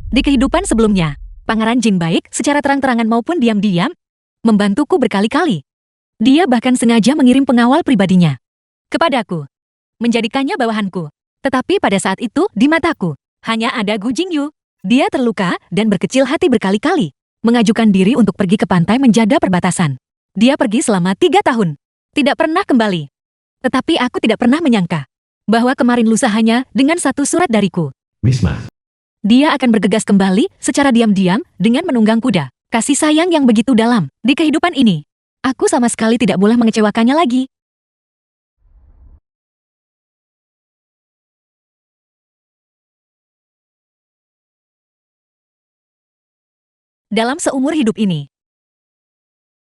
Di kehidupan sebelumnya, Pangeran Jing baik secara terang-terangan maupun diam-diam membantuku berkali-kali. Dia bahkan sengaja mengirim pengawal pribadinya kepadaku, menjadikannya bawahanku. Tetapi pada saat itu, di mataku, hanya ada Gu Jingyu. Dia terluka dan berkecil hati berkali-kali, mengajukan diri untuk pergi ke pantai menjaga perbatasan. Dia pergi selama 3 tahun, tidak pernah kembali. Tetapi aku tidak pernah menyangka bahwa kemarin lusa hanya dengan satu surat dariku. Wisma. Dia akan bergegas kembali secara diam-diam dengan menunggang kuda. Kasih sayang yang begitu dalam di kehidupan ini. Aku sama sekali tidak boleh mengecewakannya lagi. Dalam seumur hidup ini,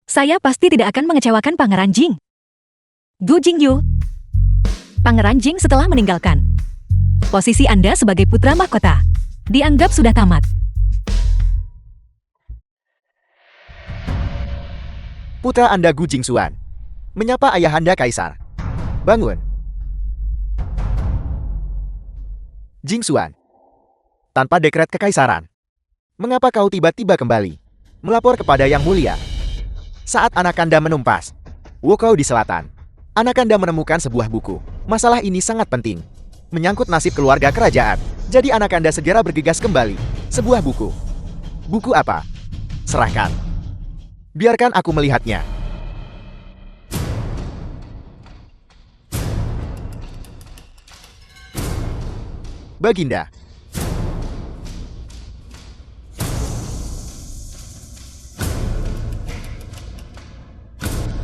saya pasti tidak akan mengecewakan Pangeran Jing. Gu Jingyu. Pangeran Jing setelah meninggalkan posisi Anda sebagai putra mahkota dianggap sudah tamat. Putra Anda Gu Jingsuan menyapa Ayahanda Kaisar. Bangun. Jingsuan. Tanpa dekret kekaisaran, mengapa kau tiba-tiba kembali melapor kepada Yang Mulia? Saat Anakanda menumpas Wokau di selatan, Anakanda menemukan sebuah buku. Masalah ini sangat penting, menyangkut nasib keluarga kerajaan. Jadi Anakanda segera bergegas kembali. Sebuah buku. Buku apa? Serahkan. Biarkan aku melihatnya. Baginda.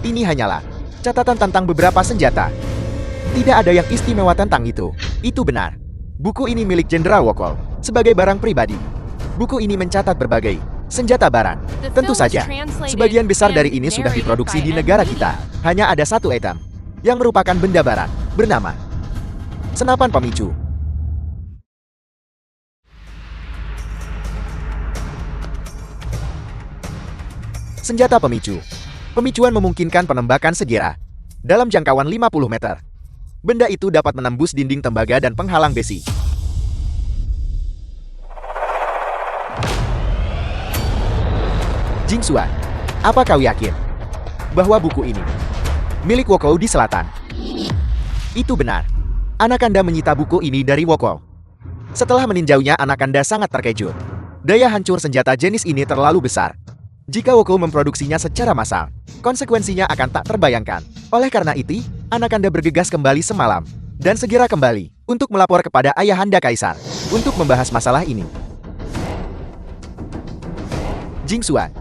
Ini hanyalah catatan tentang beberapa senjata. Tidak ada yang istimewa tentang itu. Itu benar. Buku ini milik Jenderal Wokol sebagai barang pribadi. Buku ini mencatat berbagai Senjata barat. The Tentu film was saja, translated sebagian besar and dari ini sudah narrated diproduksi by di M. negara Lee. kita. Hanya ada satu item yang merupakan benda barat, bernama senapan pemicu. Senjata pemicu. Pemicuan memungkinkan penembakan segera dalam jangkauan 50 meter. Benda itu dapat menembus dinding tembaga dan penghalang besi. Jingxuan, apa kau yakin bahwa buku ini milik Wokou di selatan? Itu benar. Anakanda menyita buku ini dari Wokou. Setelah meninjaunya, Anakanda sangat terkejut. Daya hancur senjata jenis ini terlalu besar. Jika Wokou memproduksinya secara massal, konsekuensinya akan tak terbayangkan. Oleh karena itu, Anakanda bergegas kembali semalam dan segera kembali untuk melapor kepada Ayahanda Kaisar untuk membahas masalah ini. Jingxuan,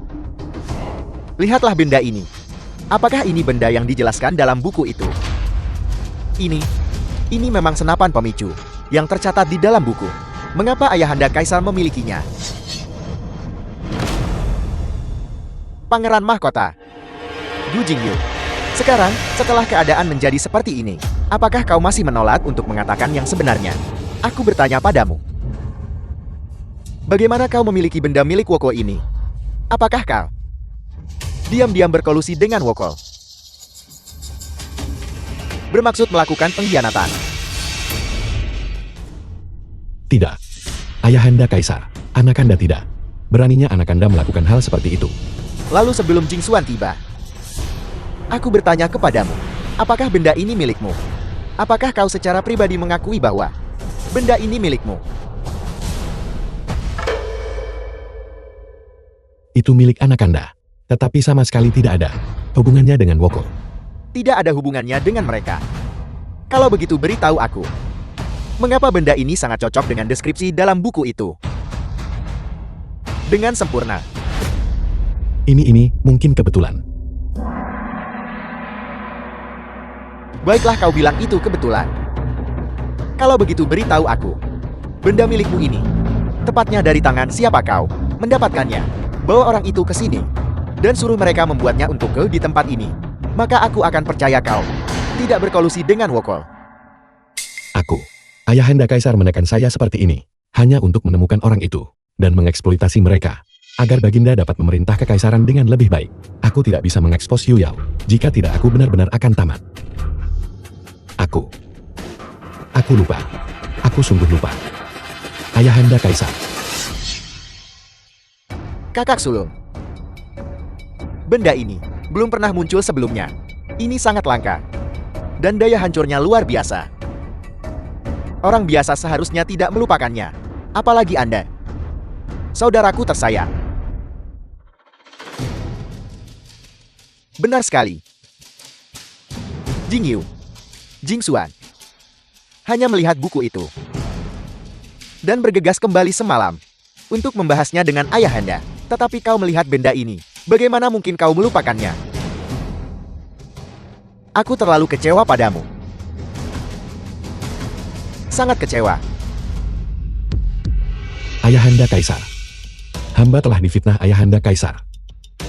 lihatlah benda ini. Apakah ini benda yang dijelaskan dalam buku itu? Ini memang senapan pemicu yang tercatat di dalam buku. Mengapa Ayahanda Kaisar memilikinya? Pangeran Mahkota Gu Jingyu. Sekarang, setelah keadaan menjadi seperti ini, apakah kau masih menolak untuk mengatakan yang sebenarnya? Aku bertanya padamu. Bagaimana kau memiliki benda milik Wokou ini? Apakah kau diam-diam berkolusi dengan Wokou? Bermaksud melakukan pengkhianatan? Tidak. Ayahanda Kaisar, Anakanda tidak. Beraninya Anakanda melakukan hal seperti itu. Lalu sebelum Jingxuan tiba, aku bertanya kepadamu, apakah benda ini milikmu? Apakah kau secara pribadi mengakui bahwa benda ini milikmu? Itu milik Anakanda. Tetapi sama sekali tidak ada hubungannya dengan Wokou. Tidak ada hubungannya dengan mereka. Kalau begitu beritahu aku, mengapa benda ini sangat cocok dengan deskripsi dalam buku itu? Dengan sempurna. Ini mungkin kebetulan. Baiklah, kau bilang itu kebetulan. Kalau begitu beritahu aku, benda milikmu ini, tepatnya dari tangan siapa kau mendapatkannya? Bawa orang itu ke sini, dan suruh mereka membuatnya untukku di tempat ini. Maka aku akan percaya kau tidak berkolusi dengan Wokou. Aku, Ayahanda Kaisar menekan saya seperti ini, hanya untuk menemukan orang itu, dan mengeksploitasi mereka, agar Baginda dapat memerintah kekaisaran dengan lebih baik. Aku tidak bisa mengekspos Yu Yao, jika tidak aku benar-benar akan tamat. Aku lupa. Aku sungguh lupa. Ayahanda Kaisar. Kakak sulung. Benda ini belum pernah muncul sebelumnya. Ini sangat langka. Dan daya hancurnya luar biasa. Orang biasa seharusnya tidak melupakannya. Apalagi Anda. Saudaraku tersayang. Benar sekali. Jingyu. Jingxuan. Hanya melihat buku itu. Dan bergegas kembali semalam. Untuk membahasnya dengan Ayahanda. Tetapi kau melihat benda ini. Bagaimana mungkin kau melupakannya? Aku terlalu kecewa padamu. Sangat kecewa. Ayahanda Kaisar. Hamba telah difitnah Ayahanda Kaisar.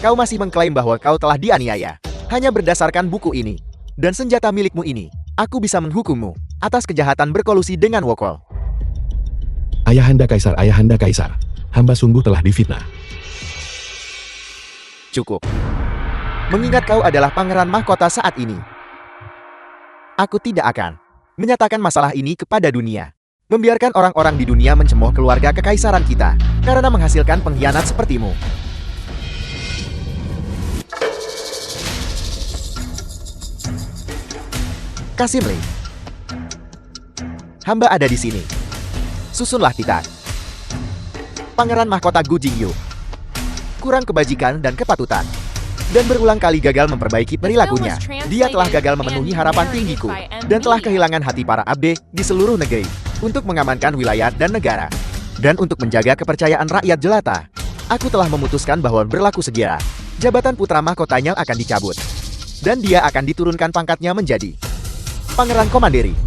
Kau masih mengklaim bahwa kau telah dianiaya. Hanya berdasarkan buku ini. Dan senjata milikmu ini. Aku bisa menghukummu atas kejahatan berkolusi dengan Wokou. Ayahanda Kaisar, Ayahanda Kaisar. Hamba sungguh telah difitnah. Cukup. Mengingat kau adalah pangeran mahkota saat ini. Aku tidak akan menyatakan masalah ini kepada dunia. Membiarkan orang-orang di dunia mencemooh keluarga kekaisaran kita karena menghasilkan pengkhianat sepertimu. Kasimli. Hamba ada di sini. Susunlah kita. Pangeran mahkota Gu Jingyu. Kurang kebajikan dan kepatutan. Dan berulang kali gagal memperbaiki perilakunya. Dia telah gagal memenuhi harapan tinggiku. Dan telah kehilangan hati para abde di seluruh negeri. Untuk mengamankan wilayah dan negara. Dan untuk menjaga kepercayaan rakyat jelata. Aku telah memutuskan bahwa berlaku segera. Jabatan putra mahkotanya akan dicabut. Dan dia akan diturunkan pangkatnya menjadi Pangeran Komanderi.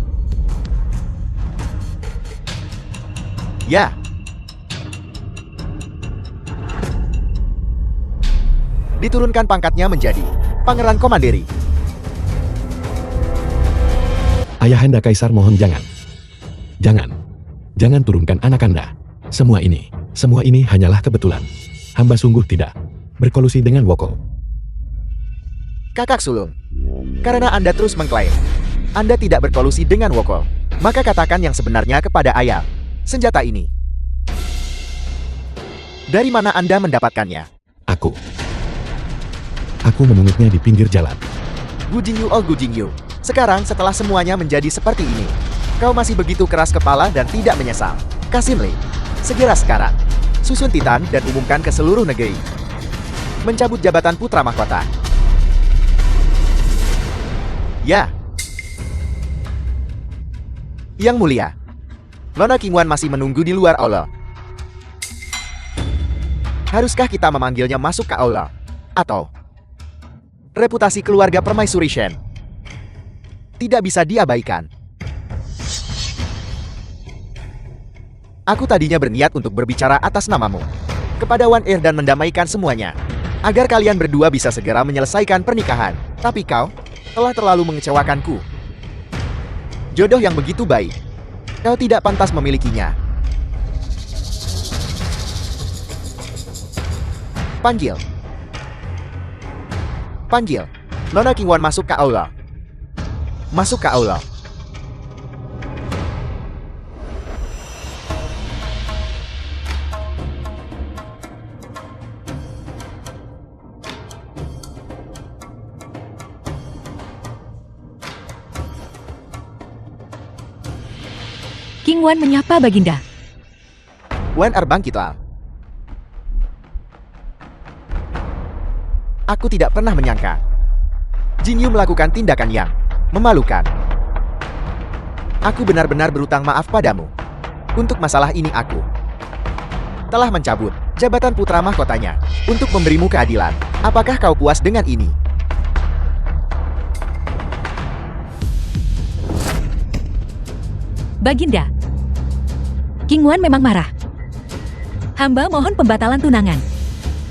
Ya. diturunkan pangkatnya menjadi Pangeran Komanderi. Ayahanda Kaisar mohon jangan. Jangan turunkan anak Anda. Semua ini hanyalah kebetulan. Hamba sungguh tidak berkolusi dengan Woko. Kakak sulung, karena Anda terus mengklaim Anda tidak berkolusi dengan Woko, maka katakan yang sebenarnya kepada ayah. Senjata ini, dari mana Anda mendapatkannya? Aku menungutnya di pinggir jalan. Gu Jingyu, oh Gu Jingyu. Sekarang setelah semuanya menjadi seperti ini, kau masih begitu keras kepala dan tidak menyesal. Kasim Lee, segera sekarang, susun Titan dan umumkan ke seluruh negeri. Mencabut jabatan Putra Mahkota. Ya. Yang Mulia, Nona Qingwan masih menunggu di luar aula. Haruskah kita memanggilnya masuk ke aula? Atau reputasi keluarga Permaisuri Shen tidak bisa diabaikan. Aku tadinya berniat untuk berbicara atas namamu kepada Wan Er dan mendamaikan semuanya, agar kalian berdua bisa segera menyelesaikan pernikahan. Tapi kau telah terlalu mengecewakanku. Jodoh yang begitu baik, kau tidak pantas memilikinya. Panggil. Nona Qingwan masuk ke aula. Masuk ke aula. Qingwan menyapa Baginda. Wan Er bangkitlah. Aku tidak pernah menyangka Jingyu melakukan tindakan yang memalukan. Aku benar-benar berutang maaf padamu. Untuk masalah ini aku telah mencabut jabatan putra mahkotanya untuk memberimu keadilan. Apakah kau puas dengan ini? Baginda, Qingwan memang marah. Hamba mohon pembatalan tunangan.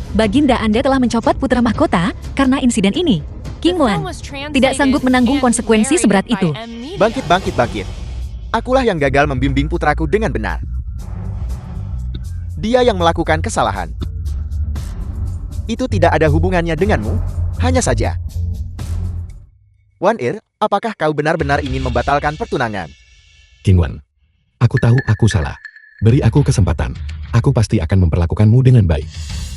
Baginda Anda telah mencopot putra mahkota karena insiden ini. Qingwan tidak sanggup menanggung konsekuensi seberat itu. Bangkit. Akulah yang gagal membimbing putraku dengan benar. Dia yang melakukan kesalahan. Itu tidak ada hubungannya denganmu, hanya saja. Wan Er, apakah kau benar-benar ingin membatalkan pertunangan? Qingwan, aku tahu aku salah. Beri aku kesempatan. Aku pasti akan memperlakukanmu dengan baik.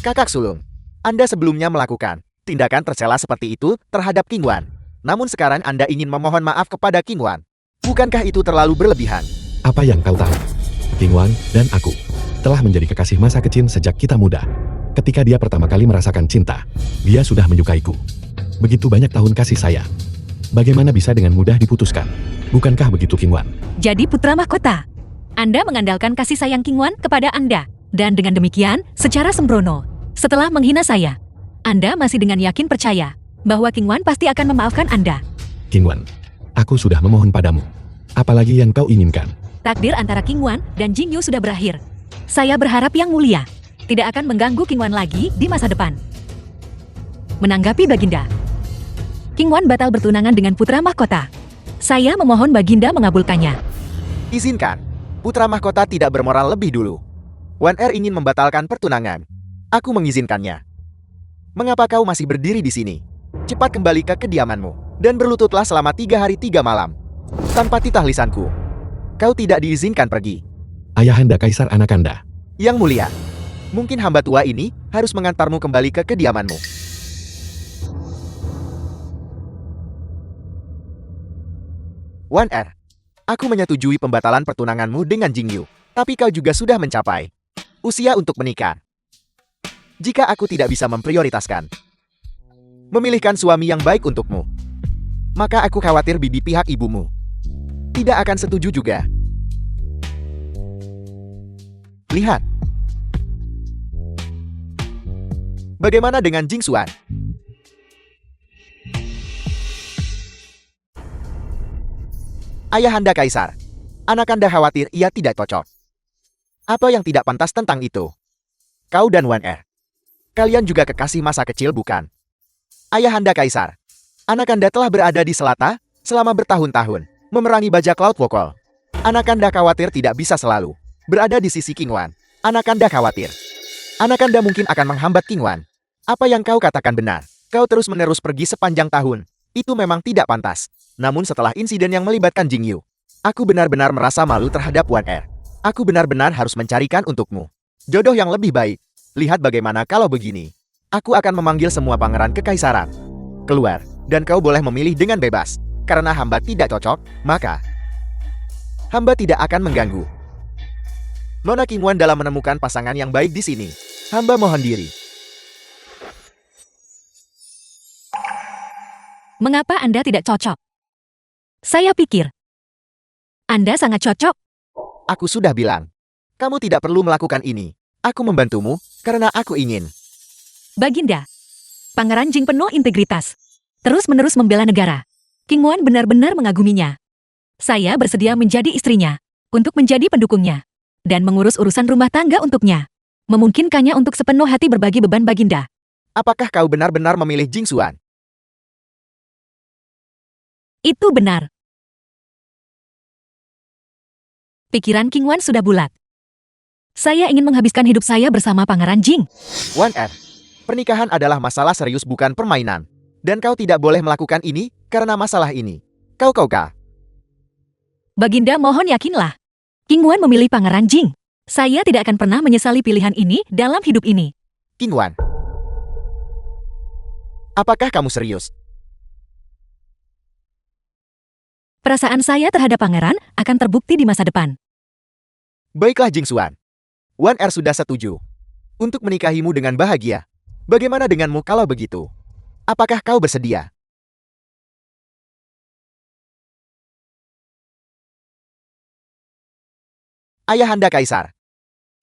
Kakak sulung, Anda sebelumnya melakukan tindakan tercela seperti itu terhadap Qingwan. Namun sekarang Anda ingin memohon maaf kepada Qingwan. Bukankah itu terlalu berlebihan? Apa yang kau tahu? Qingwan dan aku telah menjadi kekasih masa kecil sejak kita muda. Ketika dia pertama kali merasakan cinta, dia sudah menyukaiku. Begitu banyak tahun kasih sayang. Bagaimana bisa dengan mudah diputuskan? Bukankah begitu, Qingwan? Jadi putra mahkota, Anda mengandalkan kasih sayang Qingwan kepada Anda. Dan dengan demikian, secara sembrono, setelah menghina saya, Anda masih dengan yakin percaya bahwa Qingwan pasti akan memaafkan Anda. Qingwan, aku sudah memohon padamu. Apalagi yang kau inginkan? Takdir antara Qingwan dan Jingyu sudah berakhir. Saya berharap Yang Mulia tidak akan mengganggu Qingwan lagi di masa depan. Menanggapi Baginda, Qingwan batal bertunangan dengan putra mahkota. Saya memohon Baginda mengabulkannya. Izinkan, putra mahkota tidak bermoral lebih dulu. Wan Er ingin membatalkan pertunangan. Aku mengizinkannya. Mengapa kau masih berdiri di sini? Cepat kembali ke kediamanmu dan berlututlah selama 3 hari 3 malam. Tanpa titah lisanku, kau tidak diizinkan pergi. Ayahanda Kaisar Anakanda. Yang Mulia, mungkin hamba tua ini harus mengantarmu kembali ke kediamanmu. Wan Er, aku menyetujui pembatalan pertunanganmu dengan Jingyu, tapi kau juga sudah mencapai usia untuk menikah. Jika aku tidak bisa memprioritaskan memilihkan suami yang baik untukmu, maka aku khawatir bibi pihak ibumu tidak akan setuju juga. Lihat. Bagaimana dengan Jing Xuan? Ayahanda Kaisar, Anakanda khawatir ia tidak cocok. Apa yang tidak pantas tentang itu? Kau dan Wan Er Kalian juga kekasih masa kecil bukan? Ayahanda Kaisar. Anakanda telah berada di Selata selama bertahun-tahun, memerangi bajak laut Wokol. Anakanda khawatir tidak bisa selalu berada di sisi King Wan. Anakanda khawatir. Anakanda mungkin akan menghambat King Wan. Apa yang kau katakan benar. Kau terus-menerus pergi sepanjang tahun. Itu memang tidak pantas. Namun setelah insiden yang melibatkan Jing Yu, aku benar-benar merasa malu terhadap Wan Er. Aku benar-benar harus mencarikan untukmu jodoh yang lebih baik. Lihat bagaimana kalau begini. Aku akan memanggil semua pangeran kekaisaran keluar, dan kau boleh memilih dengan bebas. Karena hamba tidak cocok, maka hamba tidak akan mengganggu Nona King Wan dalam menemukan pasangan yang baik di sini. Hamba mohon diri. Mengapa Anda tidak cocok? Saya pikir Anda sangat cocok. Aku sudah bilang. Kamu tidak perlu melakukan ini. Aku membantumu, karena aku ingin. Baginda, Pangeran Jing penuh integritas. Terus-menerus membela negara. King Wan benar-benar mengaguminya. Saya bersedia menjadi istrinya, untuk menjadi pendukungnya, dan mengurus urusan rumah tangga untuknya. Memungkinkannya untuk sepenuh hati berbagi beban Baginda. Apakah kau benar-benar memilih Jing Xuan? Itu benar. Pikiran King Wan sudah bulat. Saya ingin menghabiskan hidup saya bersama Pangeran Jing. Wan Er, pernikahan adalah masalah serius bukan permainan. Dan kau tidak boleh melakukan ini karena masalah ini. Kau. Baginda mohon yakinlah. King Wan memilih Pangeran Jing. Saya tidak akan pernah menyesali pilihan ini dalam hidup ini. King Wan. Apakah kamu serius? Perasaan saya terhadap pangeran akan terbukti di masa depan. Baiklah Jing Xuan. Wan Er sudah setuju untuk menikahimu dengan bahagia. Bagaimana denganmu kalau begitu? Apakah kau bersedia? Ayahanda Kaisar.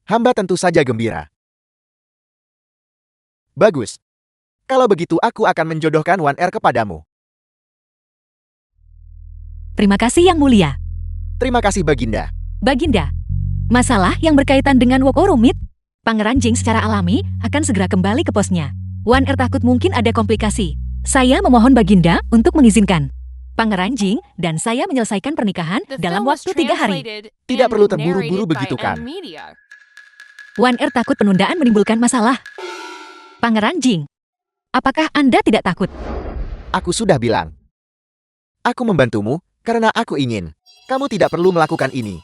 Hamba tentu saja gembira. Bagus. Kalau begitu aku akan menjodohkan Wan Er kepadamu. Terima kasih Yang Mulia. Terima kasih Baginda. Baginda, masalah yang berkaitan dengan Woko rumit. Pangeran Jing secara alami akan segera kembali ke posnya. Wan Er takut mungkin ada komplikasi. Saya memohon Baginda untuk mengizinkan Pangeran Jing dan saya menyelesaikan pernikahan The dalam film was waktu 3 hari. translated Tidak and perlu terburu-buru narrated by begitu, kan? N-Media. Wan Er takut penundaan menimbulkan masalah. Pangeran Jing, apakah Anda tidak takut? Aku sudah bilang. Aku membantumu karena aku ingin. Kamu tidak perlu melakukan ini.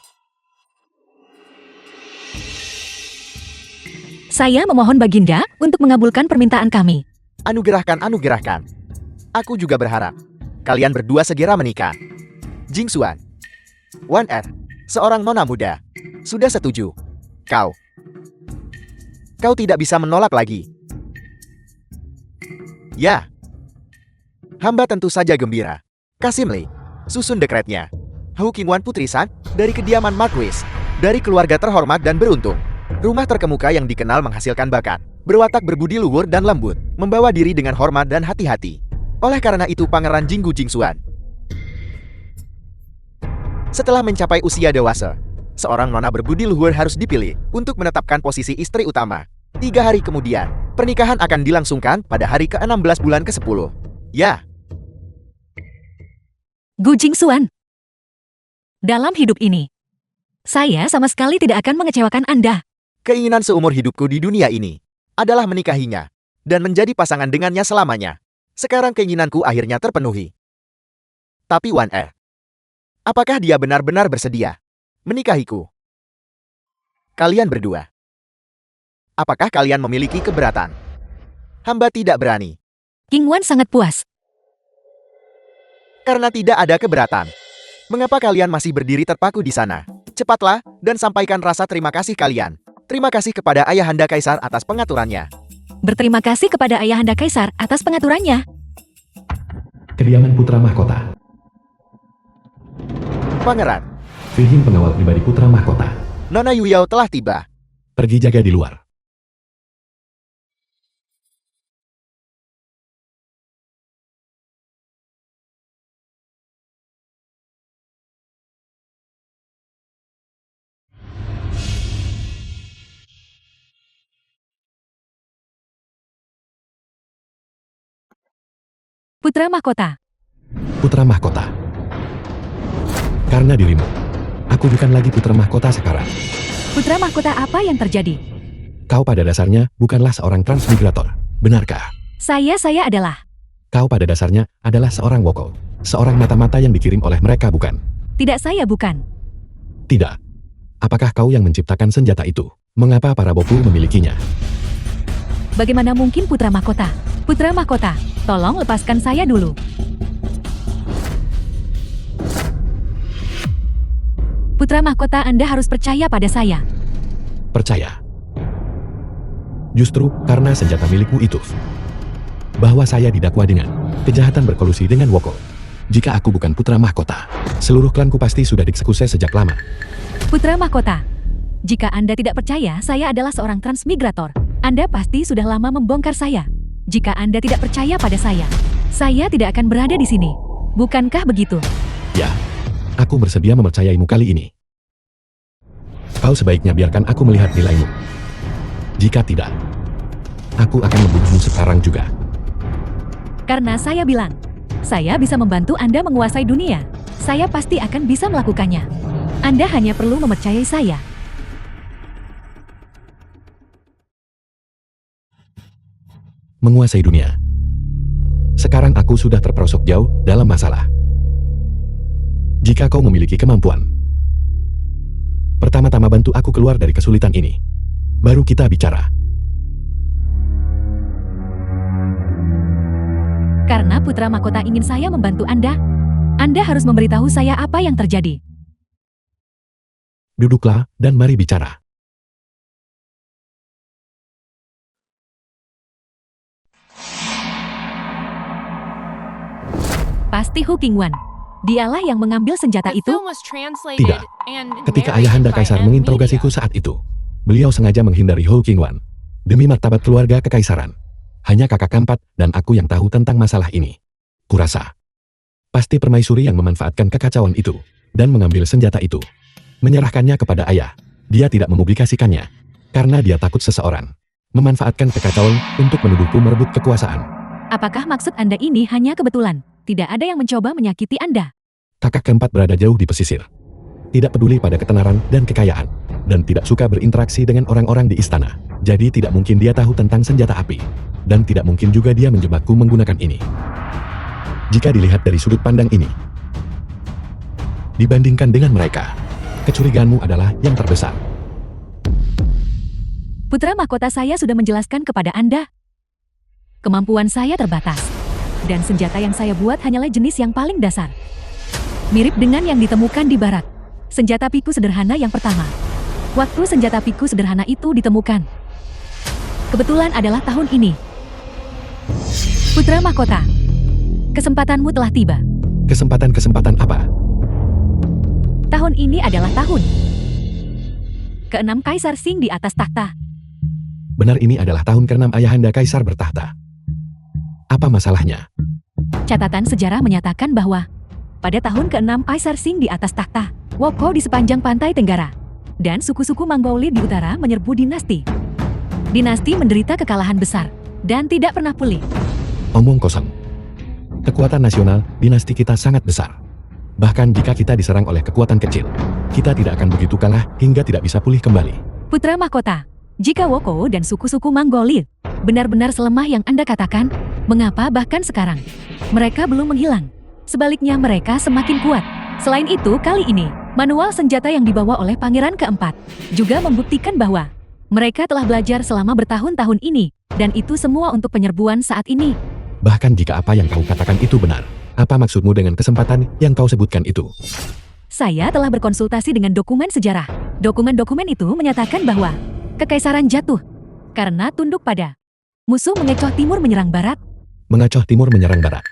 Saya memohon Baginda untuk mengabulkan permintaan kami. Anugerahkan. Aku juga berharap kalian berdua segera menikah. Jing Xuan. Wan Er, seorang nona muda. Sudah setuju. Kau tidak bisa menolak lagi. Ya. Hamba tentu saja gembira. Kasim Li, susun dekretnya. Hu Qingwan Putri San, dari kediaman Marquis. Dari keluarga terhormat dan beruntung. Rumah terkemuka yang dikenal menghasilkan bakat. Berwatak berbudi luhur dan lembut. Membawa diri dengan hormat dan hati-hati. Oleh karena itu Pangeran Jinggu Jing Xuan. Setelah mencapai usia dewasa, seorang nona berbudi luhur harus dipilih untuk menetapkan posisi istri utama. 3 hari kemudian, pernikahan akan dilangsungkan pada hari ke-16 bulan ke-10. Ya. Gu Jing Xuan. Dalam hidup ini, saya sama sekali tidak akan mengecewakan Anda. Keinginan seumur hidupku di dunia ini adalah menikahinya dan menjadi pasangan dengannya selamanya. Sekarang keinginanku akhirnya terpenuhi. Tapi Wan Er, apakah dia benar-benar bersedia menikahiku? Kalian berdua, apakah kalian memiliki keberatan? Hamba tidak berani. King Wan sangat puas. Karena tidak ada keberatan. Mengapa kalian masih berdiri terpaku di sana? Cepatlah dan sampaikan rasa terima kasih kalian. Terima kasih kepada Ayahanda Kaisar atas pengaturannya. Berterima kasih kepada Ayahanda Kaisar atas pengaturannya. Kediaman Putra Mahkota. Pangeran, Filhim pengawal pribadi Putra Mahkota. Nona Yuyao telah tiba. Pergi jaga di luar. Putra Mahkota. Putra Mahkota. Karena dirimu, aku bukan lagi Putra Mahkota sekarang. Putra Mahkota, apa yang terjadi? Kau pada dasarnya bukanlah seorang transmigrator, benarkah? Saya adalah. Kau pada dasarnya adalah seorang Woko, seorang mata-mata yang dikirim oleh mereka, bukan? Tidak, saya bukan. Tidak. Apakah kau yang menciptakan senjata itu? Mengapa para Boku memilikinya? Bagaimana mungkin Putra Mahkota? Putra Mahkota, tolong lepaskan saya dulu. Putra Mahkota, Anda harus percaya pada saya. Percaya. Justru karena senjata milikmu itu. Bahwa saya didakwa dengan kejahatan berkolusi dengan Woko. Jika aku bukan Putra Mahkota, seluruh klanku pasti sudah dieksekusi sejak lama. Putra Mahkota, jika Anda tidak percaya saya adalah seorang transmigrator, Anda pasti sudah lama membongkar saya. Jika Anda tidak percaya pada saya tidak akan berada di sini. Bukankah begitu? Ya, aku bersedia mempercayaimu kali ini. Kau sebaiknya biarkan aku melihat nilaimu. Jika tidak, aku akan membunuhmu sekarang juga. Karena saya bilang, saya bisa membantu Anda menguasai dunia. Saya pasti akan bisa melakukannya. Anda hanya perlu mempercayai saya. Menguasai dunia. Sekarang aku sudah terperosok jauh dalam masalah. Jika kau memiliki kemampuan, pertama-tama bantu aku keluar dari kesulitan ini. Baru kita bicara. Karena Putra Mahkota ingin saya membantu Anda harus memberitahu saya apa yang terjadi. Duduklah dan mari bicara. Pasti Hu Qingwan. Dialah yang mengambil senjata The itu. film was translated Tidak. and Ketika narrated ayahanda by kaisar M. menginterogasiku Media. saat itu, beliau sengaja menghindari Hu Qingwan. Demi martabat keluarga kekaisaran. Hanya kakak keempat dan aku yang tahu tentang masalah ini. Kurasa. Pasti permaisuri yang memanfaatkan kekacauan itu dan mengambil senjata itu. Menyerahkannya kepada ayah. Dia tidak mempublikasikannya. Karena dia takut seseorang memanfaatkan kekacauan untuk menuduhku merebut kekuasaan. Apakah maksud Anda ini hanya kebetulan? Tidak ada yang mencoba menyakiti Anda. Kakak keempat berada jauh di pesisir. Tidak peduli pada ketenaran dan kekayaan. Dan tidak suka berinteraksi dengan orang-orang di istana. Jadi tidak mungkin dia tahu tentang senjata api. Dan tidak mungkin juga dia menjebakku menggunakan ini. Jika dilihat dari sudut pandang ini, dibandingkan dengan mereka, kecurigaanmu adalah yang terbesar. Putra Mahkota, saya sudah menjelaskan kepada Anda. Kemampuan saya terbatas. Dan senjata yang saya buat hanyalah jenis yang paling dasar. Mirip dengan yang ditemukan di barat. Senjata piku sederhana yang pertama. Waktu senjata piku sederhana itu ditemukan, kebetulan adalah tahun ini. Putra Mahkota, kesempatanmu telah tiba. Kesempatan-kesempatan apa? Tahun ini adalah tahun ke-6 Kaisar Qing di atas takhta. Benar, ini adalah tahun ke-6 ayahanda kaisar bertahta. Apa masalahnya? Catatan sejarah menyatakan bahwa pada tahun ke-6 Kaisar Qing di atas takhta, Woko di sepanjang pantai Tenggara, dan suku-suku Mongolia di utara menyerbu dinasti. Dinasti menderita kekalahan besar, dan tidak pernah pulih. Omong kosong. Kekuatan nasional dinasti kita sangat besar. Bahkan jika kita diserang oleh kekuatan kecil, kita tidak akan begitu kalah hingga tidak bisa pulih kembali. Putra Mahkota, jika Woko dan suku-suku Mongolia benar-benar selemah yang Anda katakan, mengapa bahkan sekarang mereka belum menghilang? Sebaliknya mereka semakin kuat. Selain itu, kali ini, manual senjata yang dibawa oleh Pangeran keempat juga membuktikan bahwa mereka telah belajar selama bertahun-tahun ini, dan itu semua untuk penyerbuan saat ini. Bahkan jika apa yang kau katakan itu benar, apa maksudmu dengan kesempatan yang kau sebutkan itu? Saya telah berkonsultasi dengan dokumen sejarah. Dokumen-dokumen itu menyatakan bahwa kekaisaran jatuh karena tunduk pada musuh mengecoh timur menyerang barat. Mengacoh timur menyerang barat.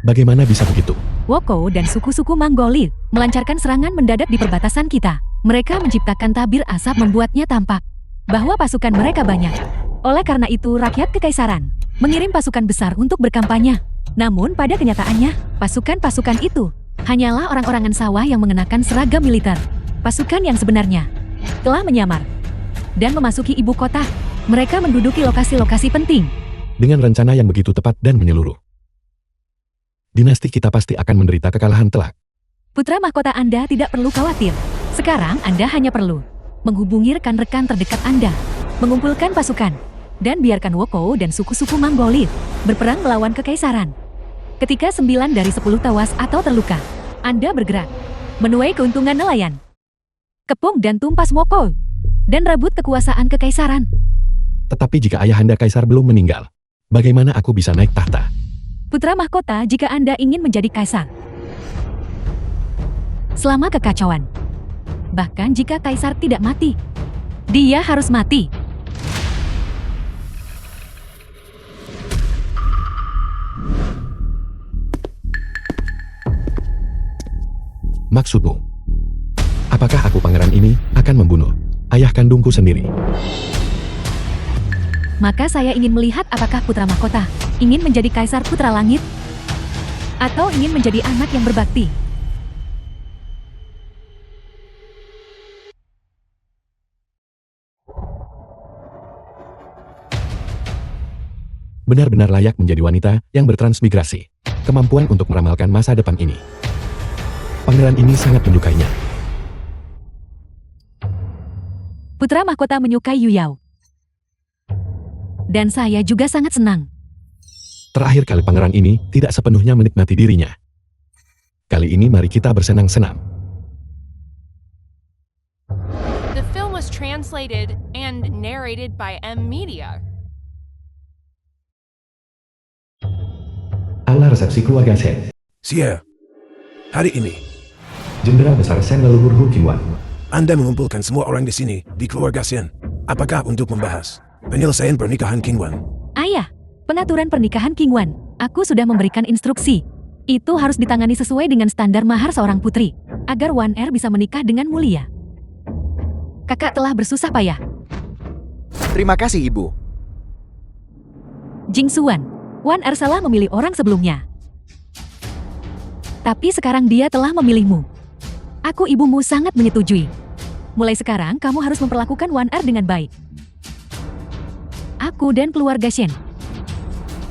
Bagaimana bisa begitu? Woko dan suku-suku Mongolia melancarkan serangan mendadak di perbatasan kita. Mereka menciptakan tabir asap membuatnya tampak bahwa pasukan mereka banyak. Oleh karena itu rakyat kekaisaran mengirim pasukan besar untuk berkampanye. Namun pada kenyataannya, pasukan-pasukan itu hanyalah orang-orangan sawah yang mengenakan seragam militer. Pasukan yang sebenarnya telah menyamar dan memasuki ibu kota. Mereka menduduki lokasi-lokasi penting dengan rencana yang begitu tepat dan menyeluruh. dinasti kita pasti akan menderita kekalahan telak. Putra mahkota Anda tidak perlu khawatir. Sekarang Anda hanya perlu menghubungi rekan-rekan terdekat Anda, mengumpulkan pasukan, dan biarkan Woko dan suku-suku Mongolid berperang melawan kekaisaran. Ketika 9 dari 10 tewas atau terluka, Anda bergerak menuai keuntungan nelayan, kepung dan tumpas Woko, dan rebut kekuasaan kekaisaran. Tetapi jika ayahanda kaisar belum meninggal, bagaimana aku bisa naik tahta? Putra mahkota, jika Anda ingin menjadi kaisar selama kekacauan, bahkan jika kaisar tidak mati, dia harus mati. Maksudmu? Apakah aku pangeran ini akan membunuh ayah kandungku sendiri? Maka saya ingin melihat apakah putra mahkota ingin menjadi kaisar putra langit atau ingin menjadi anak yang berbakti. Benar-benar layak menjadi wanita yang bertransmigrasi. Kemampuan untuk meramalkan masa depan ini. Pangeran ini sangat menyukainya. Putra mahkota menyukai Yu Yao. Dan saya juga sangat senang. Terakhir kali pangeran ini tidak sepenuhnya menikmati dirinya. Kali ini mari kita bersenang-senang. The film was translated and narrated by M Media. Aula resepsi keluarga Sen. Sia, hari ini Jenderal Besar Sen leluhur Hu Qingwan. Anda mengumpulkan semua orang di sini di keluarga Sen. Apakah untuk membahas penyelesaian pernikahan Qingwan? Ayah, pengaturan pernikahan Qingwan, aku sudah memberikan instruksi. Itu harus ditangani sesuai dengan standar mahar seorang putri, agar Wan Er bisa menikah dengan mulia. Kakak telah bersusah payah. Terima kasih, Ibu. Jing Xuan, Wan Er salah memilih orang sebelumnya. Tapi sekarang dia telah memilihmu. Aku ibumu sangat menyetujui. Mulai sekarang kamu harus memperlakukan Wan Er dengan baik. Aku dan keluarga Shen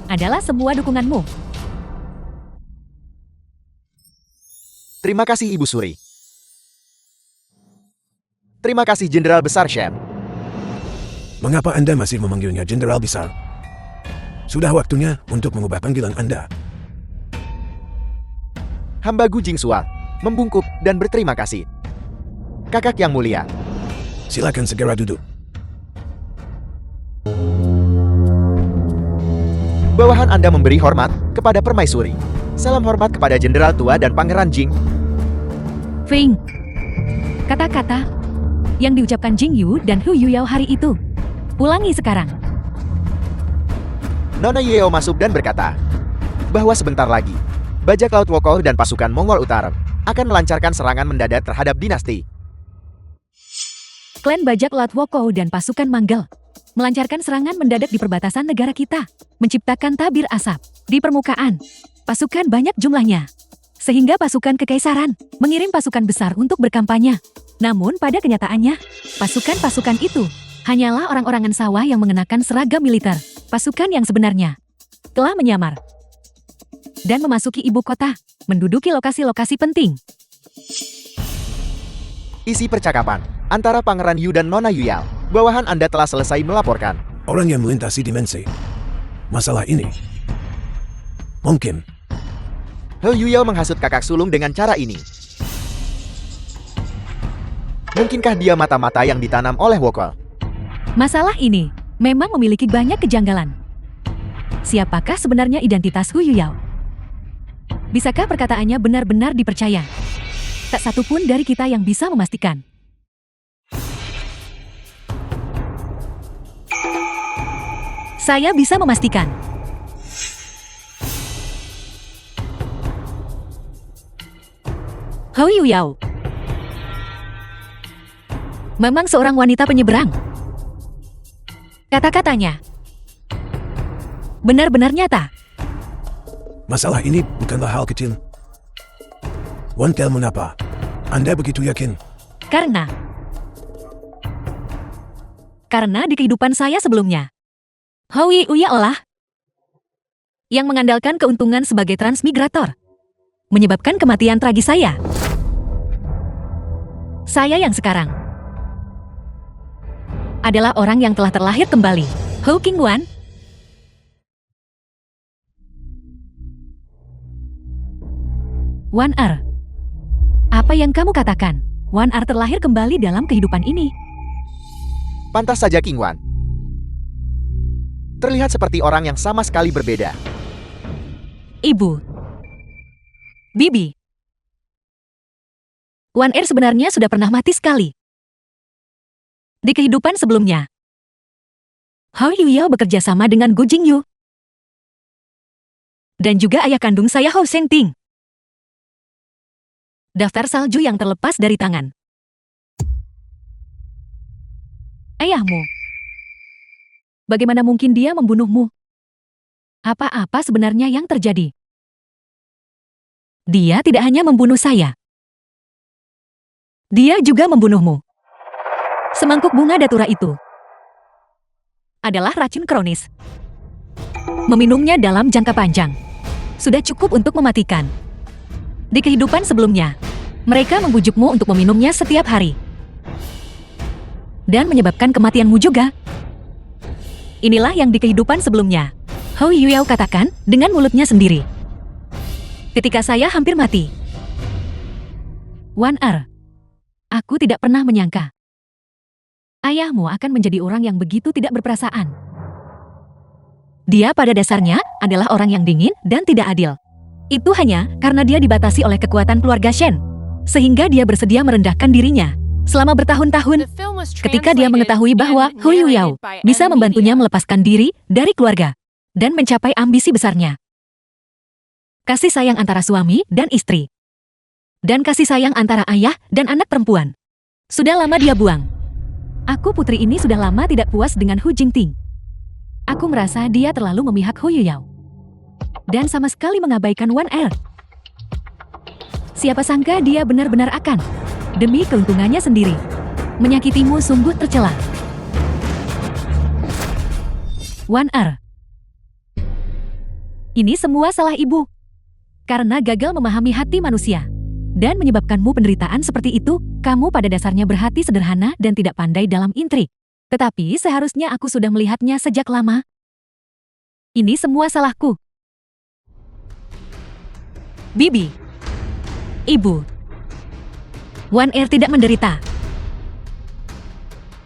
adalah semua dukunganmu. Terima kasih, Ibu Suri. Terima kasih, Jenderal Besar Shen. Mengapa Anda masih memanggilnya Jenderal Besar? Sudah waktunya untuk mengubah panggilan Anda. Hamba Gu Jingxuan membungkuk dan berterima kasih. Kakak yang mulia, Silakan segera duduk. bawahan Anda memberi hormat kepada permaisuri. Salam hormat kepada Jenderal tua dan Pangeran Jing. Feng, kata-kata yang diucapkan Jing Yu dan Hu Yuyao hari itu. Ulangi sekarang. Nona Yeo masuk dan berkata bahwa sebentar lagi, bajak laut Woko dan pasukan Mongol Utara akan melancarkan serangan mendadak terhadap dinasti. Klan bajak laut Woko dan pasukan Mongol melancarkan serangan mendadak di perbatasan negara kita, menciptakan tabir asap di permukaan. Pasukan banyak jumlahnya, sehingga pasukan kekaisaran mengirim pasukan besar untuk berkampanye. Namun pada kenyataannya, pasukan-pasukan itu hanyalah orang-orangan sawah yang mengenakan seragam militer. Pasukan yang sebenarnya telah menyamar dan memasuki ibu kota, menduduki lokasi-lokasi penting. Isi percakapan antara Pangeran Yu dan Nona Yuyao. Bawahan Anda telah selesai melaporkan. Orang yang melintasi dimensi. Masalah ini mungkin He Yuyao menghasut kakak sulung dengan cara ini. Mungkinkah dia mata-mata yang ditanam oleh Woko? Masalah ini memang memiliki banyak kejanggalan. Siapakah sebenarnya identitas Hu Yuyao? Bisakah perkataannya benar-benar dipercaya? Tak satu pun dari kita yang bisa memastikan. Saya bisa memastikan. Hu Yuyao memang seorang wanita penyeberang. Kata-katanya benar-benar nyata. masalah ini bukanlah hal kecil. Wan Kel, mengapa Anda begitu yakin? Karena di kehidupan saya sebelumnya, Hui Uya olah yang mengandalkan keuntungan sebagai transmigrator, menyebabkan kematian tragis saya. Saya yang sekarang adalah orang yang telah terlahir kembali. Hawking One. One R. Apa yang kamu katakan? One R terlahir kembali dalam kehidupan ini. Pantas saja King Wan. Terlihat seperti orang yang sama sekali berbeda. Ibu. Bibi. One R sebenarnya sudah pernah mati sekali. Di kehidupan sebelumnya, Hao Yuyao bekerja sama dengan Gu Jingyu. Dan juga ayah kandung saya Hao Sengting. Daftar salju yang terlepas dari tangan ayahmu. Bagaimana mungkin dia membunuhmu? Apa-apa sebenarnya yang terjadi? Dia tidak hanya membunuh saya. Dia juga membunuhmu. Semangkuk bunga datura itu adalah racun kronis. Meminumnya dalam jangka panjang sudah cukup untuk mematikan. Di kehidupan sebelumnya, mereka membujukmu untuk meminumnya setiap hari. Dan menyebabkan kematianmu juga. Inilah yang di kehidupan sebelumnya Hao Yuyao katakan dengan mulutnya sendiri. Ketika saya hampir mati. One R. Aku tidak pernah menyangka ayahmu akan menjadi orang yang begitu tidak berperasaan. Dia pada dasarnya adalah orang yang dingin dan tidak adil. Itu hanya karena dia dibatasi oleh kekuatan keluarga Shen, sehingga dia bersedia merendahkan dirinya selama bertahun-tahun. Ketika dia mengetahui bahwa Hu Yuyao bisa membantunya melepaskan diri dari keluarga dan mencapai ambisi besarnya. Kasih sayang antara suami dan istri, dan kasih sayang antara ayah dan anak perempuan, sudah lama dia buang. Aku putri ini sudah lama tidak puas dengan Hu Jingting. Aku merasa dia terlalu memihak Hu Yuyao dan sama sekali mengabaikan One R. Siapa sangka dia benar-benar akan, demi keuntungannya sendiri, menyakitimu sungguh tercela. One R. Ini semua salah ibu. Karena gagal memahami hati manusia dan menyebabkanmu penderitaan seperti itu, kamu pada dasarnya berhati sederhana dan tidak pandai dalam intrik. Tetapi seharusnya aku sudah melihatnya sejak lama. Ini semua salahku. Bibi. Ibu. One R tidak menderita.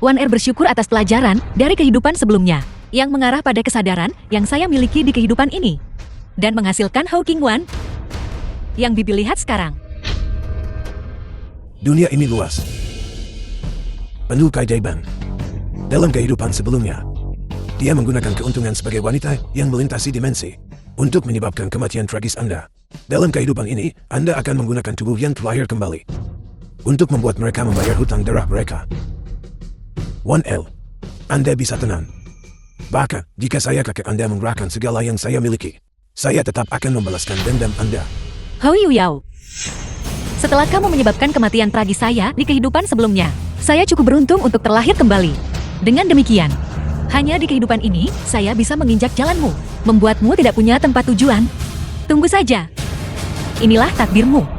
One R bersyukur atas pelajaran dari kehidupan sebelumnya yang mengarah pada kesadaran yang saya miliki di kehidupan ini dan menghasilkan Hawking One yang Bibi lihat sekarang. Dunia ini luas, penuh keajaiban. Dalam kehidupan sebelumnya, dia menggunakan keuntungan sebagai wanita yang melintasi dimensi untuk menyebabkan kematian tragis Anda. Dalam kehidupan ini, Anda akan menggunakan tubuh yang terlahir kembali untuk membuat mereka membayar hutang darah mereka. One L, Anda bisa tenang. Bahkan, jika saya kakek Anda mengerahkan segala yang saya miliki, saya tetap akan membalaskan dendam Anda. Hao Yuyao. Setelah kamu menyebabkan kematian tragis saya di kehidupan sebelumnya, saya cukup beruntung untuk terlahir kembali. Dengan demikian, hanya di kehidupan ini, saya bisa menginjak jalanmu, membuatmu tidak punya tempat tujuan. Tunggu saja. Inilah takdirmu.